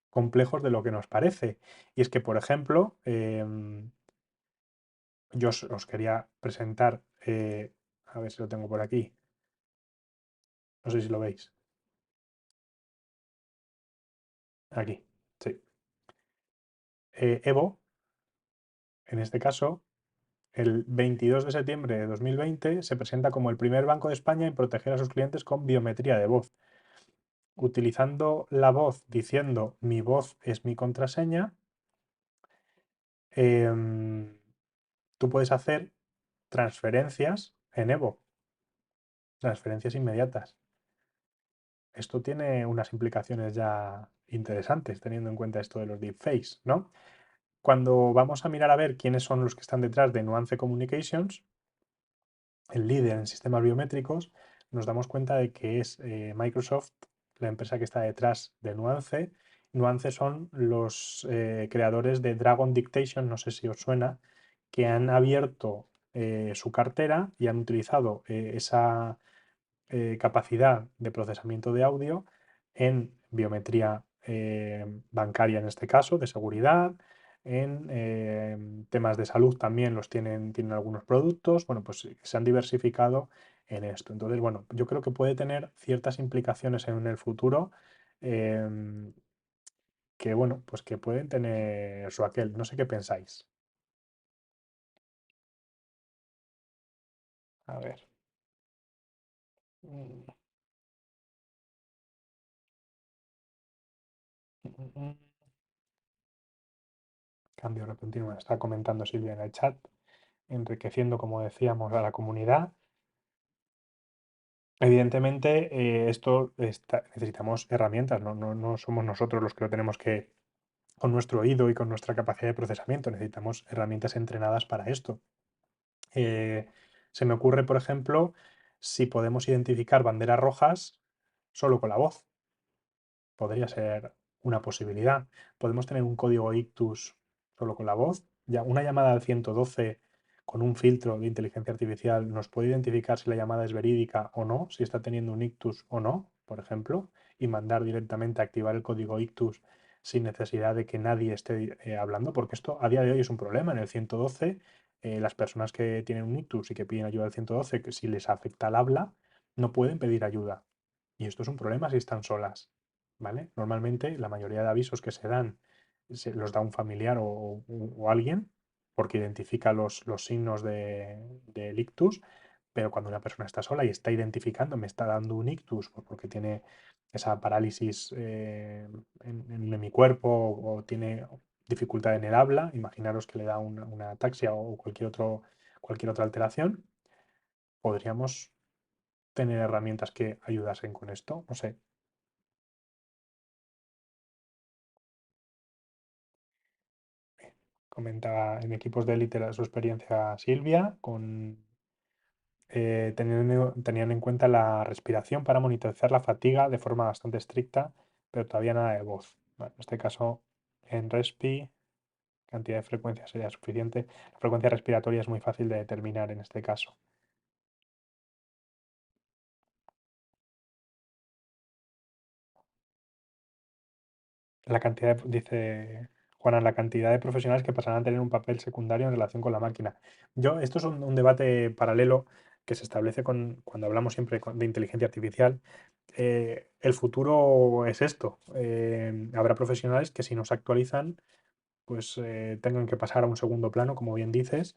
complejos de lo que nos parece. Y es que, por ejemplo, yo os quería presentar, a ver si lo tengo por aquí, no sé si lo veis, aquí, sí. Evo, en este caso, el 22 de septiembre de 2020 se presenta como el primer banco de España en proteger a sus clientes con biometría de voz. Utilizando la voz diciendo mi voz es mi contraseña, em, tú puedes hacer transferencias en Evo, transferencias inmediatas. Esto tiene unas implicaciones ya interesantes, teniendo en cuenta esto de los deepfakes, ¿no? Cuando vamos a mirar a ver quiénes son los que están detrás de Nuance Communications, el líder en sistemas biométricos, nos damos cuenta de que es Microsoft, la empresa que está detrás de Nuance. Nuance son los creadores de Dragon Dictation, no sé si os suena, que han abierto su cartera y han utilizado esa capacidad de procesamiento de audio en biometría bancaria, en este caso, de seguridad, en temas de salud también tienen algunos productos, bueno, pues se han diversificado en esto. Entonces, bueno, yo creo que puede tener ciertas implicaciones en el futuro em, que, bueno, pues que pueden tener su aquel. No sé qué pensáis. A ver. Mm, mm, mm. Cambio repentino, me está comentando Silvia en el chat, enriqueciendo, como decíamos, a la comunidad. Evidentemente, necesitamos herramientas, no somos nosotros los que lo tenemos que, con nuestro oído y con nuestra capacidad de procesamiento, necesitamos herramientas entrenadas para esto. Eh, Se me ocurre, por ejemplo, si podemos identificar banderas rojas solo con la voz. Podría ser una posibilidad. Podemos tener un código ictus solo con la voz. Ya una llamada al 112 con un filtro de inteligencia artificial nos puede identificar si la llamada es verídica o no, si está teniendo un ictus o no, por ejemplo, y mandar directamente a activar el código ictus sin necesidad de que nadie esté hablando, porque esto a día de hoy es un problema. En el 112, las personas que tienen un ictus y que piden ayuda al 112, que si les afecta el habla, no pueden pedir ayuda. Y esto es un problema si están solas. ¿Vale? Normalmente la mayoría de avisos que se dan los da un familiar o alguien porque identifica los signos del ictus, pero cuando una persona está sola y está identificando, me está dando un ictus porque tiene esa parálisis en mi cuerpo o tiene dificultad en el habla, imaginaros que le da una ataxia o cualquier otra alteración, podríamos tener herramientas que ayudasen con esto, no sé. Comentaba en equipos de élite su experiencia Silvia, tenían en cuenta la respiración para monitorizar la fatiga de forma bastante estricta, pero todavía nada de voz. Bueno, en este caso, en Respi, cantidad de frecuencia sería suficiente. La frecuencia respiratoria es muy fácil de determinar en este caso. Dice Juana, la cantidad de profesionales que pasarán a tener un papel secundario en relación con la máquina. Esto es un debate paralelo que se establece cuando hablamos siempre de inteligencia artificial. El futuro es esto. Habrá profesionales que si no se actualizan, pues tengan que pasar a un segundo plano, como bien dices.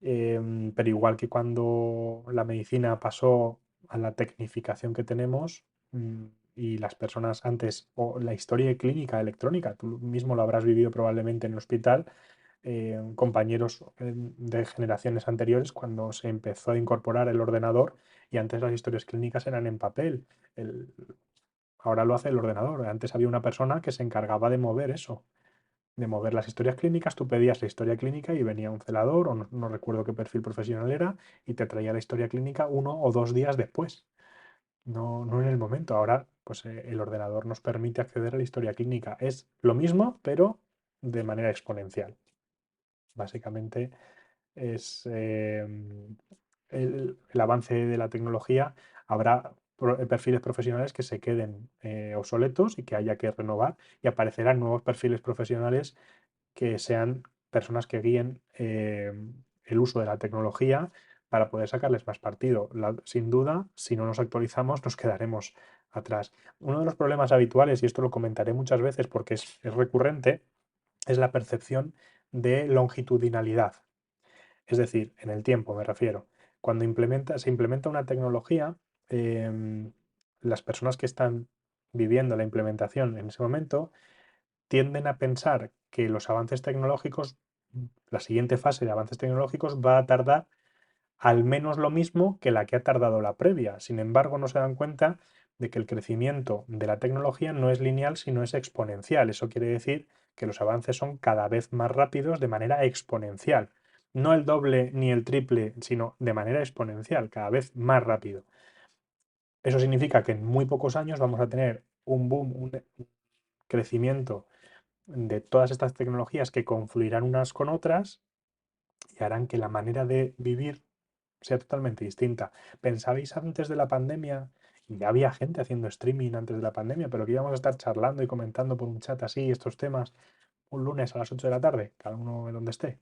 Pero igual que cuando la medicina pasó a la tecnificación que tenemos, y las personas antes, o la historia clínica electrónica, tú mismo lo habrás vivido probablemente en el hospital, compañeros de generaciones anteriores, cuando se empezó a incorporar el ordenador, y antes las historias clínicas eran en papel. El- Ahora lo hace el ordenador. Antes había una persona que se encargaba de mover eso, de mover las historias clínicas. Tú pedías la historia clínica y venía un celador, o no recuerdo qué perfil profesional era, y te traía la historia clínica 1 o 2 días después, no en el momento. Ahora, pues el ordenador nos permite acceder a la historia clínica. Es lo mismo, pero de manera exponencial. Básicamente es el avance de la tecnología. Habrá perfiles profesionales que se queden obsoletos y que haya que renovar, y aparecerán nuevos perfiles profesionales que sean personas que guíen el uso de la tecnología para poder sacarles más partido. Sin duda, si no nos actualizamos, nos quedaremos atrás. Uno de los problemas habituales, y esto lo comentaré muchas veces porque es recurrente, es la percepción de longitudinalidad. Es decir, en el tiempo me refiero. Cuando se implementa una tecnología, em, las personas que están viviendo la implementación en ese momento tienden a pensar que los avances tecnológicos, la siguiente fase de avances tecnológicos va a tardar al menos lo mismo que la que ha tardado la previa. Sin embargo, no se dan cuenta de que el crecimiento de la tecnología no es lineal, sino es exponencial. Eso quiere decir que los avances son cada vez más rápidos de manera exponencial. No el doble ni el triple, sino de manera exponencial, cada vez más rápido. Eso significa que en muy pocos años vamos a tener un boom, un crecimiento de todas estas tecnologías que confluirán unas con otras y harán que la manera de vivir sea totalmente distinta. ¿Pensabais antes de la pandemia? Y ya había gente haciendo streaming antes de la pandemia, pero que íbamos a estar charlando y comentando por un chat así estos temas un lunes a las 8 de la tarde, cada uno de donde esté.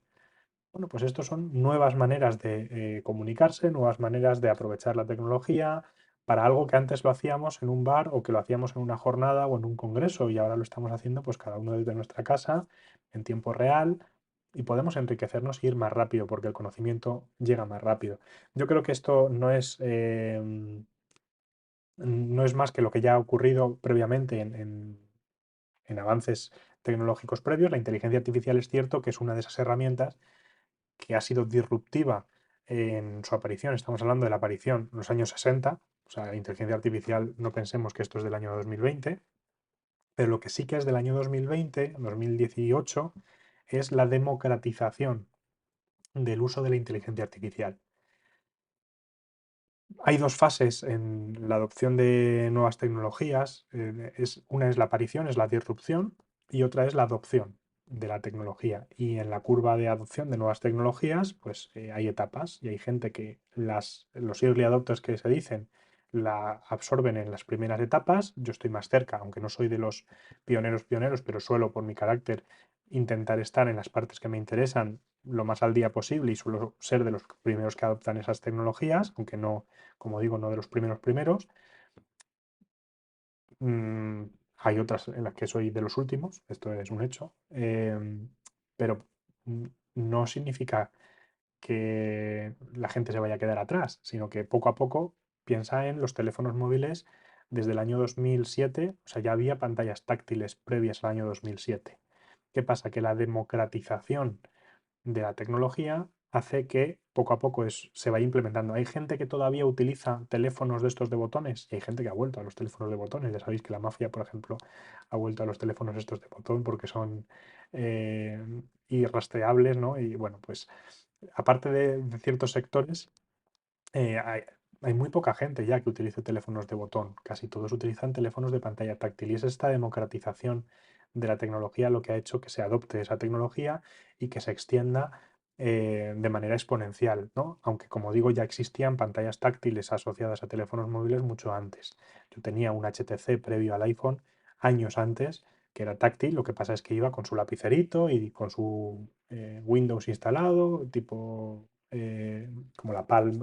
Bueno, pues estos son nuevas maneras de comunicarse, nuevas maneras de aprovechar la tecnología para algo que antes lo hacíamos en un bar, o que lo hacíamos en una jornada o en un congreso, y ahora lo estamos haciendo pues cada uno desde nuestra casa en tiempo real, y podemos enriquecernos y ir más rápido porque el conocimiento llega más rápido. Yo creo que esto no es más que lo que ya ha ocurrido previamente en avances tecnológicos previos. La inteligencia artificial es cierto que es una de esas herramientas que ha sido disruptiva en su aparición. Estamos hablando de la aparición en los años 60. O sea, la inteligencia artificial, no pensemos que esto es del año 2020, pero lo que sí que es del año 2020, 2018, es la democratización del uso de la inteligencia artificial. Hay dos fases en la adopción de nuevas tecnologías. Una es la aparición, es la disrupción, y otra es la adopción de la tecnología. Y en la curva de adopción de nuevas tecnologías, pues hay etapas, y hay gente que los early adopters que se dicen la absorben en las primeras etapas. Yo estoy más cerca, aunque no soy de los pioneros, pero suelo por mi carácter intentar estar en las partes que me interesan lo más al día posible, y suelo ser de los primeros que adoptan esas tecnologías, aunque no, como digo, no de los primeros. Mm, Hay otras en las que soy de los últimos, esto es un hecho, pero mm, no significa que la gente se vaya a quedar atrás, sino que poco a poco piensa en los teléfonos móviles desde el año 2007. O sea, ya había pantallas táctiles previas al año 2007. ¿Qué pasa? Que la democratización de la tecnología hace que poco a poco se vaya implementando. Hay gente que todavía utiliza teléfonos de estos de botones, y hay gente que ha vuelto a los teléfonos de botones. Ya sabéis que la mafia, por ejemplo, ha vuelto a los teléfonos estos de botón porque son eh, irrastreables, ¿no? Y bueno, pues aparte de ciertos sectores, eh, hay, hay muy poca gente ya que utilice teléfonos de botón. Casi todos utilizan teléfonos de pantalla táctil, y es esta democratización de la tecnología lo que ha hecho que se adopte esa tecnología y que se extienda de manera exponencial, ¿no? Aunque, como digo, ya existían pantallas táctiles asociadas a teléfonos móviles mucho antes. Yo tenía un HTC previo al iPhone años antes, que era táctil. Lo que pasa es que iba con su lapicerito y con su Windows instalado, tipo como la Palm,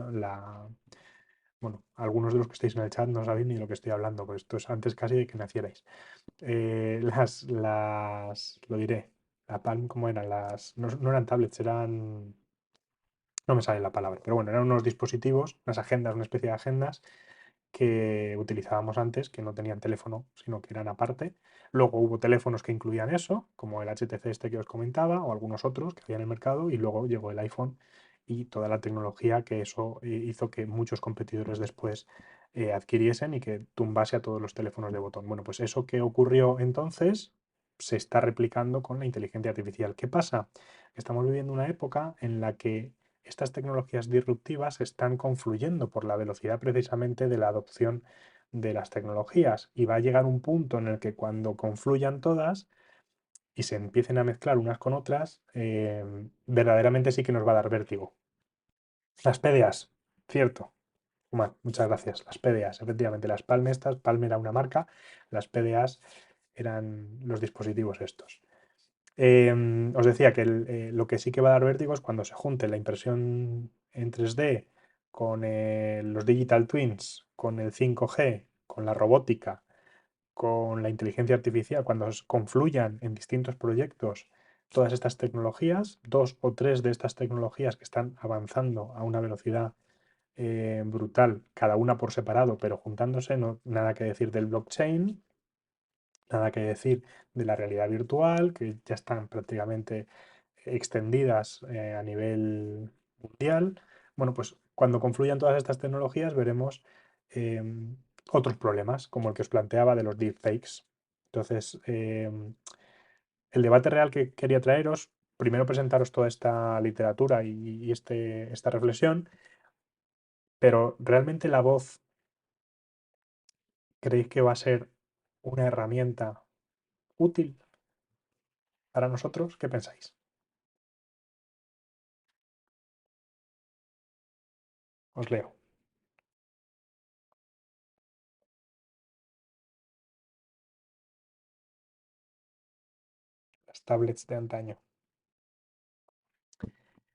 bueno, algunos de los que estáis en el chat no sabéis ni de lo que estoy hablando, pues esto es antes casi de que nacierais. Lo diré, la Palm, ¿cómo eran? No eran tablets, no me sale la palabra, pero bueno, eran unos dispositivos, unas agendas, una especie de agendas que utilizábamos antes, que no tenían teléfono, sino que eran aparte. Luego hubo teléfonos que incluían eso, como el HTC este que os comentaba, o algunos otros que había en el mercado, y luego llegó el iPhone y toda la tecnología que eso hizo que muchos competidores después adquiriesen y que tumbase a todos los teléfonos de botón. Bueno, pues eso que ocurrió entonces se está replicando con la inteligencia artificial. ¿Qué pasa? Estamos viviendo una época en la que estas tecnologías disruptivas están confluyendo por la velocidad precisamente de la adopción de las tecnologías y va a llegar un punto en el que cuando confluyan todas y se empiecen a mezclar unas con otras, verdaderamente sí que nos va a dar vértigo. Las PDAs, cierto. Muchas gracias. Las PDAs, efectivamente, las Palm estas, Palm era una marca, las PDAs eran los dispositivos estos. Os decía que lo que sí que va a dar vértigo es cuando se junte la impresión en 3D con los digital twins, con el 5G, con la robótica, con la inteligencia artificial, cuando confluyan en distintos proyectos todas estas tecnologías, dos o tres de estas tecnologías que están avanzando a una velocidad brutal, cada una por separado, pero juntándose, no, nada que decir del blockchain, nada que decir de la realidad virtual, que ya están prácticamente extendidas a nivel mundial. Bueno, pues cuando confluyan todas estas tecnologías veremos otros problemas, como el que os planteaba de los deepfakes. Entonces, el debate real que quería traeros, primero presentaros toda esta literatura y esta reflexión, pero ¿realmente la voz creéis que va a ser una herramienta útil para nosotros? ¿Qué pensáis? Os leo. Las tablets de antaño.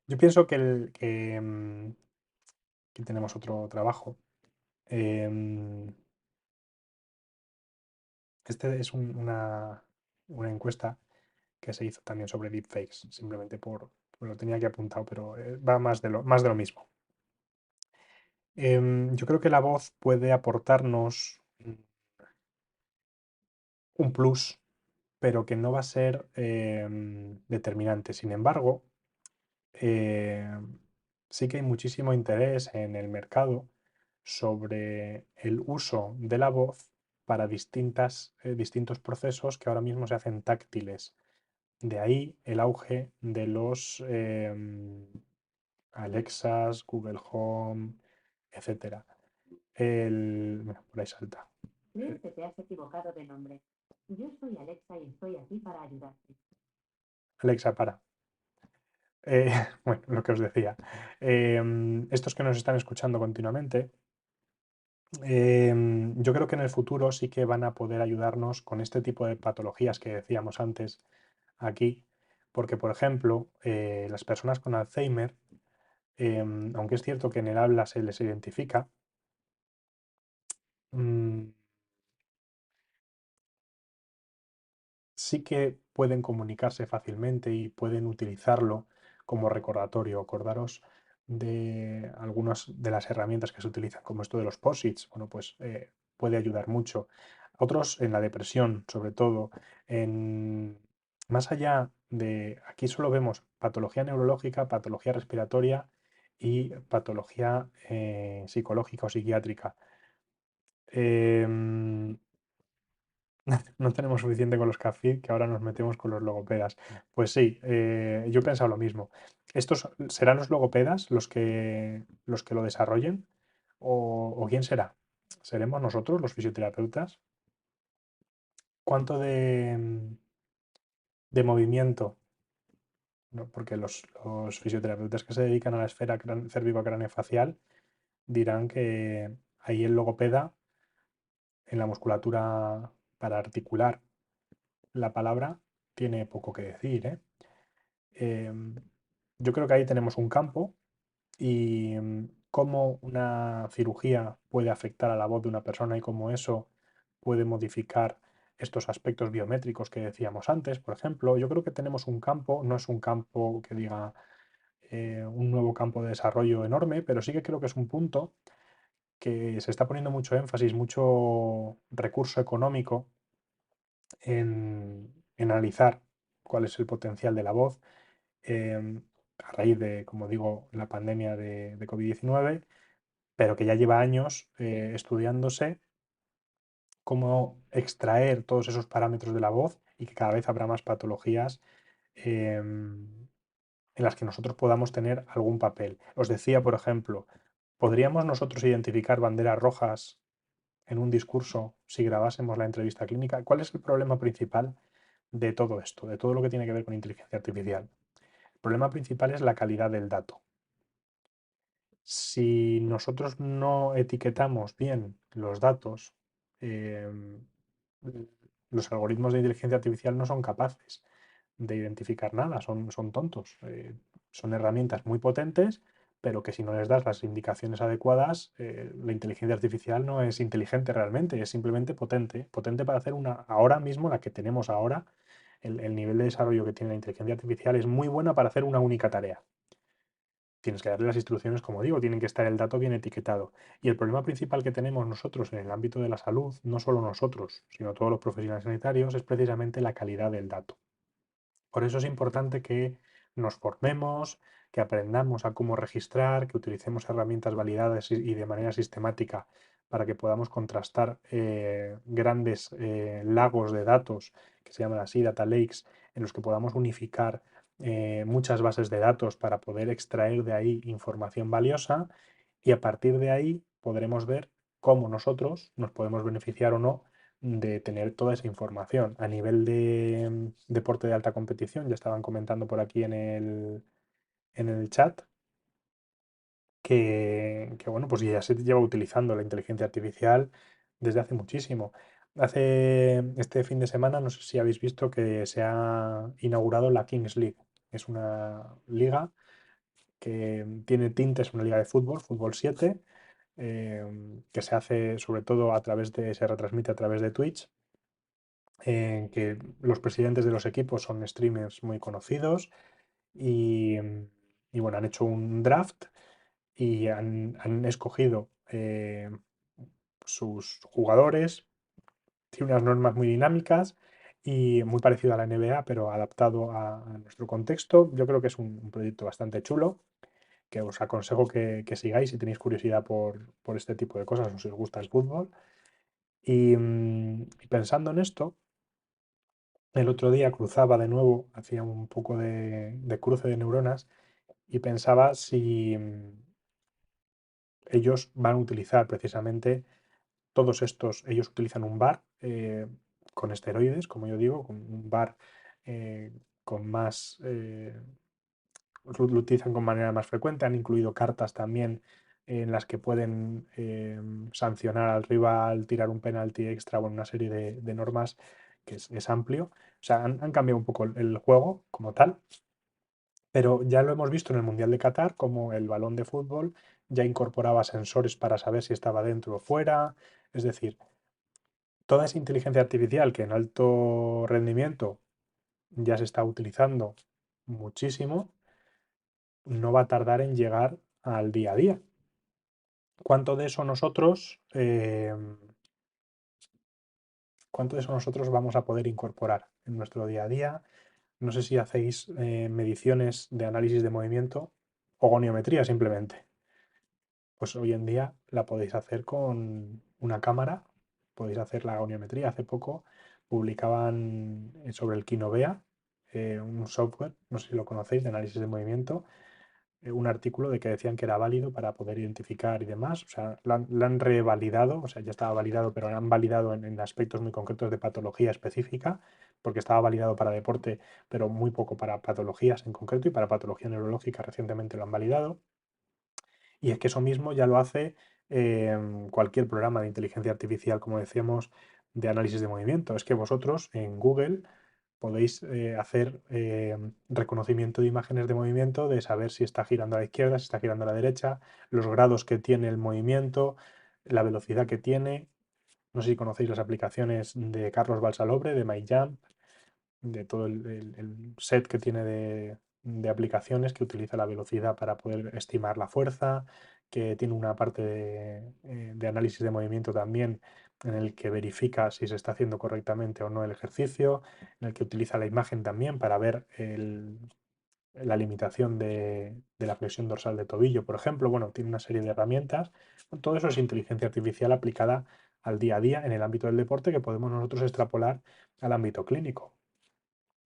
Yo pienso que tenemos otro trabajo. Em, Este es una encuesta que se hizo también sobre deepfakes, simplemente lo tenía aquí apuntado, pero va más de lo mismo. Yo creo que la voz puede aportarnos un plus, pero que no va a ser determinante. Sin embargo, eh, sí que hay muchísimo interés en el mercado sobre el uso de la voz para distintos procesos que ahora mismo se hacen táctiles. De ahí el auge de los Alexas, Google Home, etcétera. Mira, por ahí salta. Creo que te has equivocado de nombre. Yo soy Alexa y estoy aquí para ayudarte. Alexa, para. Bueno, lo que os decía. Estos que nos están escuchando continuamente, yo creo que en el futuro sí que van a poder ayudarnos con este tipo de patologías que decíamos antes aquí, porque, por ejemplo, las personas con Alzheimer, aunque es cierto que en el habla se les identifica, mm, sí que pueden comunicarse fácilmente y pueden utilizarlo como recordatorio. Acordaros de algunas de las herramientas que se utilizan, como esto de los posits. Bueno, pues puede ayudar mucho. Otros en la depresión, sobre todo. En, más allá de, aquí solo vemos patología neurológica, patología respiratoria y patología psicológica o psiquiátrica. Em, no tenemos suficiente con los CAFID que ahora nos metemos con los logopedas. Pues sí, yo he pensado lo mismo. ¿Estos serán los logopedas los que lo desarrollen? ¿O quién será? ¿Seremos nosotros, los fisioterapeutas? ¿Cuánto de movimiento? ¿No? Porque los fisioterapeutas que se dedican a la esfera cérvico-craneofacial dirán que ahí el logopeda en la musculatura para articular la palabra tiene poco que decir, ¿eh? Yo creo que ahí tenemos un campo y cómo una cirugía puede afectar a la voz de una persona y cómo eso puede modificar estos aspectos biométricos que decíamos antes, por ejemplo. Yo creo que tenemos un campo, no es un campo que diga un nuevo campo de desarrollo enorme, pero sí que creo que es un punto que se está poniendo mucho énfasis, mucho recurso económico en analizar cuál es el potencial de la voz a raíz de, como digo, la pandemia de COVID-19, pero que ya lleva años estudiándose cómo extraer todos esos parámetros de la voz y que cada vez habrá más patologías en las que nosotros podamos tener algún papel. Os decía, por ejemplo, ¿podríamos nosotros identificar banderas rojas en un discurso si grabásemos la entrevista clínica? ¿Cuál es el problema principal de todo esto, de todo lo que tiene que ver con inteligencia artificial? El problema principal es la calidad del dato. Si nosotros no etiquetamos bien los datos, em, los algoritmos de inteligencia artificial no son capaces de identificar nada, son tontos. Son herramientas muy potentes, pero que si no les das las indicaciones adecuadas, la inteligencia artificial no es inteligente realmente, es simplemente potente. Potente para hacer una, ahora mismo, la que tenemos ahora, el nivel de desarrollo que tiene la inteligencia artificial es muy buena para hacer una única tarea. Tienes que darle las instrucciones, como digo, tienen que estar el dato bien etiquetado. Y el problema principal que tenemos nosotros en el ámbito de la salud, no solo nosotros, sino todos los profesionales sanitarios, es precisamente la calidad del dato. Por eso es importante que nos formemos, que aprendamos a cómo registrar, que utilicemos herramientas validadas y de manera sistemática para que podamos contrastar grandes lagos de datos, que se llaman así, data lakes, en los que podamos unificar muchas bases de datos para poder extraer de ahí información valiosa y a partir de ahí podremos ver cómo nosotros nos podemos beneficiar o no de tener toda esa información. A nivel de deporte de alta competición, ya estaban comentando por aquí en el chat que, bueno, pues ya se lleva utilizando la inteligencia artificial desde hace muchísimo. Hace este fin de semana, no sé si habéis visto que se ha inaugurado la Kings League. Es una liga que tiene tintes, una liga de fútbol, Fútbol 7, que se hace sobre todo a través de, se retransmite a través de Twitch, en que los presidentes de los equipos son streamers muy conocidos y bueno, han hecho un draft y han escogido sus jugadores. Tiene unas normas muy dinámicas y muy parecido a la NBA, pero adaptado a nuestro contexto. Yo creo que es un proyecto bastante chulo que os aconsejo que sigáis si tenéis curiosidad por este tipo de cosas o si os gusta el fútbol. Y pensando en esto, el otro día cruzaba de nuevo, hacía un poco de cruce de neuronas y pensaba si ellos van a utilizar precisamente todos estos, ellos utilizan un bar con esteroides, como yo digo, con un bar con más, lo utilizan con manera más frecuente, han incluido cartas también en las que pueden sancionar al rival, tirar un penalti extra, bueno, una serie de normas que es amplio. O sea, han cambiado un poco el juego como tal, pero ya lo hemos visto en el Mundial de Qatar, como el balón de fútbol ya incorporaba sensores para saber si estaba dentro o fuera. Es decir, toda esa inteligencia artificial que en alto rendimiento ya se está utilizando muchísimo, no va a tardar en llegar al día a día. ¿Cuánto de eso nosotros, cuánto de eso nosotros vamos a poder incorporar en nuestro día a día? No sé si hacéis mediciones de análisis de movimiento o goniometría simplemente. Pues hoy en día la podéis hacer con una cámara, podéis hacer la goniometría. Hace poco publicaban sobre el Kinovea, un software, no sé si lo conocéis, de análisis de movimiento, un artículo de que decían que era válido para poder identificar y demás. O sea, lo han revalidado, o sea, ya estaba validado, pero lo han validado en aspectos muy concretos de patología específica, porque estaba validado para deporte, pero muy poco para patologías en concreto y para patología neurológica recientemente lo han validado. Y es que eso mismo ya lo hace cualquier programa de inteligencia artificial, como decíamos, de análisis de movimiento. Es que vosotros en Google podéis hacer reconocimiento de imágenes de movimiento, de saber si está girando a la izquierda, si está girando a la derecha, los grados que tiene el movimiento, la velocidad que tiene. No sé si conocéis las aplicaciones de Carlos Balsalobre, de MyJump, de todo el set que tiene de aplicaciones que utiliza la velocidad para poder estimar la fuerza, que tiene una parte de análisis de movimiento también en el que verifica si se está haciendo correctamente o no el ejercicio, en el que utiliza la imagen también para ver la limitación de la flexión dorsal de tobillo, por ejemplo. Bueno, tiene una serie de herramientas. Todo eso es inteligencia artificial aplicada al día a día en el ámbito del deporte que podemos nosotros extrapolar al ámbito clínico.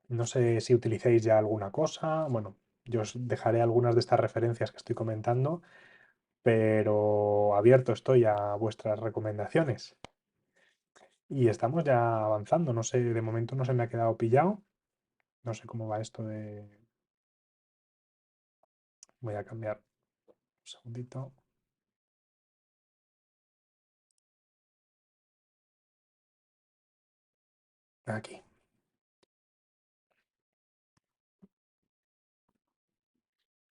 No sé si utilizáis ya alguna cosa. Bueno, yo os dejaré algunas de estas referencias que estoy comentando, pero abierto estoy a vuestras recomendaciones. Y estamos ya avanzando. No sé, de momento no se me ha quedado pillado. No sé cómo va esto de... Voy a cambiar un segundito. Aquí.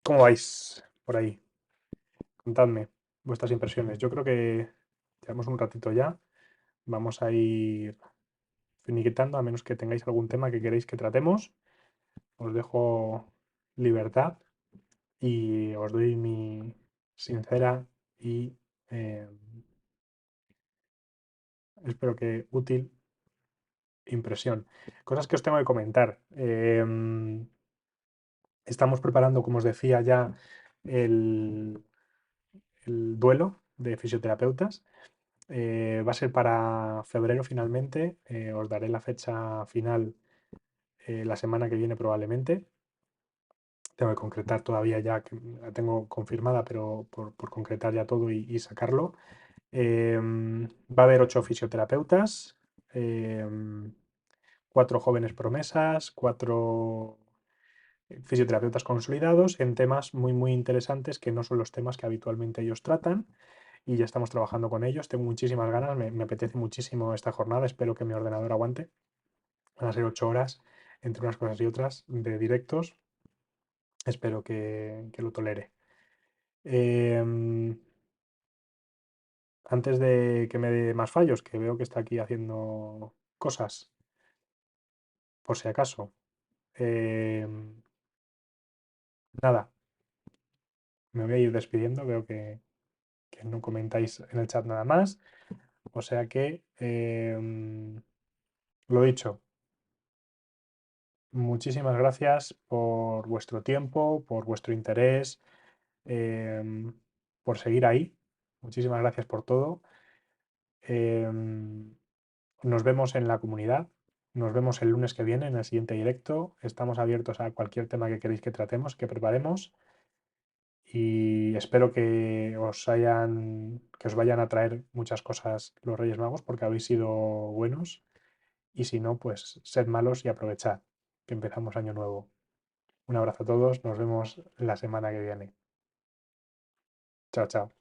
¿Cómo vais por ahí? Contadme vuestras impresiones. Yo creo que llevamos un ratito ya. Vamos a ir finiquitando, a menos que tengáis algún tema que queréis que tratemos. Os dejo libertad y os doy mi sincera y eh, espero que útil impresión. Cosas que os tengo que comentar. Estamos preparando, como os decía ya, el, el duelo de fisioterapeutas. Va a ser para febrero finalmente. Os daré la fecha final la semana que viene probablemente. Tengo que concretar todavía ya, que la tengo confirmada, pero por concretar ya todo y sacarlo. Va a haber 8 fisioterapeutas, em, 4 jóvenes promesas, 4 fisioterapeutas consolidados en temas muy, muy interesantes que no son los temas que habitualmente ellos tratan y ya estamos trabajando con ellos. Tengo muchísimas ganas, me apetece muchísimo esta jornada, espero que mi ordenador aguante. Van a ser 8 horas entre unas cosas y otras de directos, espero que lo tolere. Em, Antes de que me dé más fallos, que veo que está aquí haciendo cosas, por si acaso. em, Nada, me voy a ir despidiendo, veo que no comentáis en el chat nada más. O sea que, lo dicho, muchísimas gracias por vuestro tiempo, por vuestro interés, em, por seguir ahí. Muchísimas gracias por todo. Em, Nos vemos en la comunidad. Nos vemos el lunes que viene en el siguiente directo. Estamos abiertos a cualquier tema que queréis que tratemos, que preparemos. Y espero que os vayan a traer muchas cosas los Reyes Magos porque habéis sido buenos. Y si no, pues sed malos y aprovechad que empezamos año nuevo. Un abrazo a todos. Nos vemos la semana que viene. Chao, chao.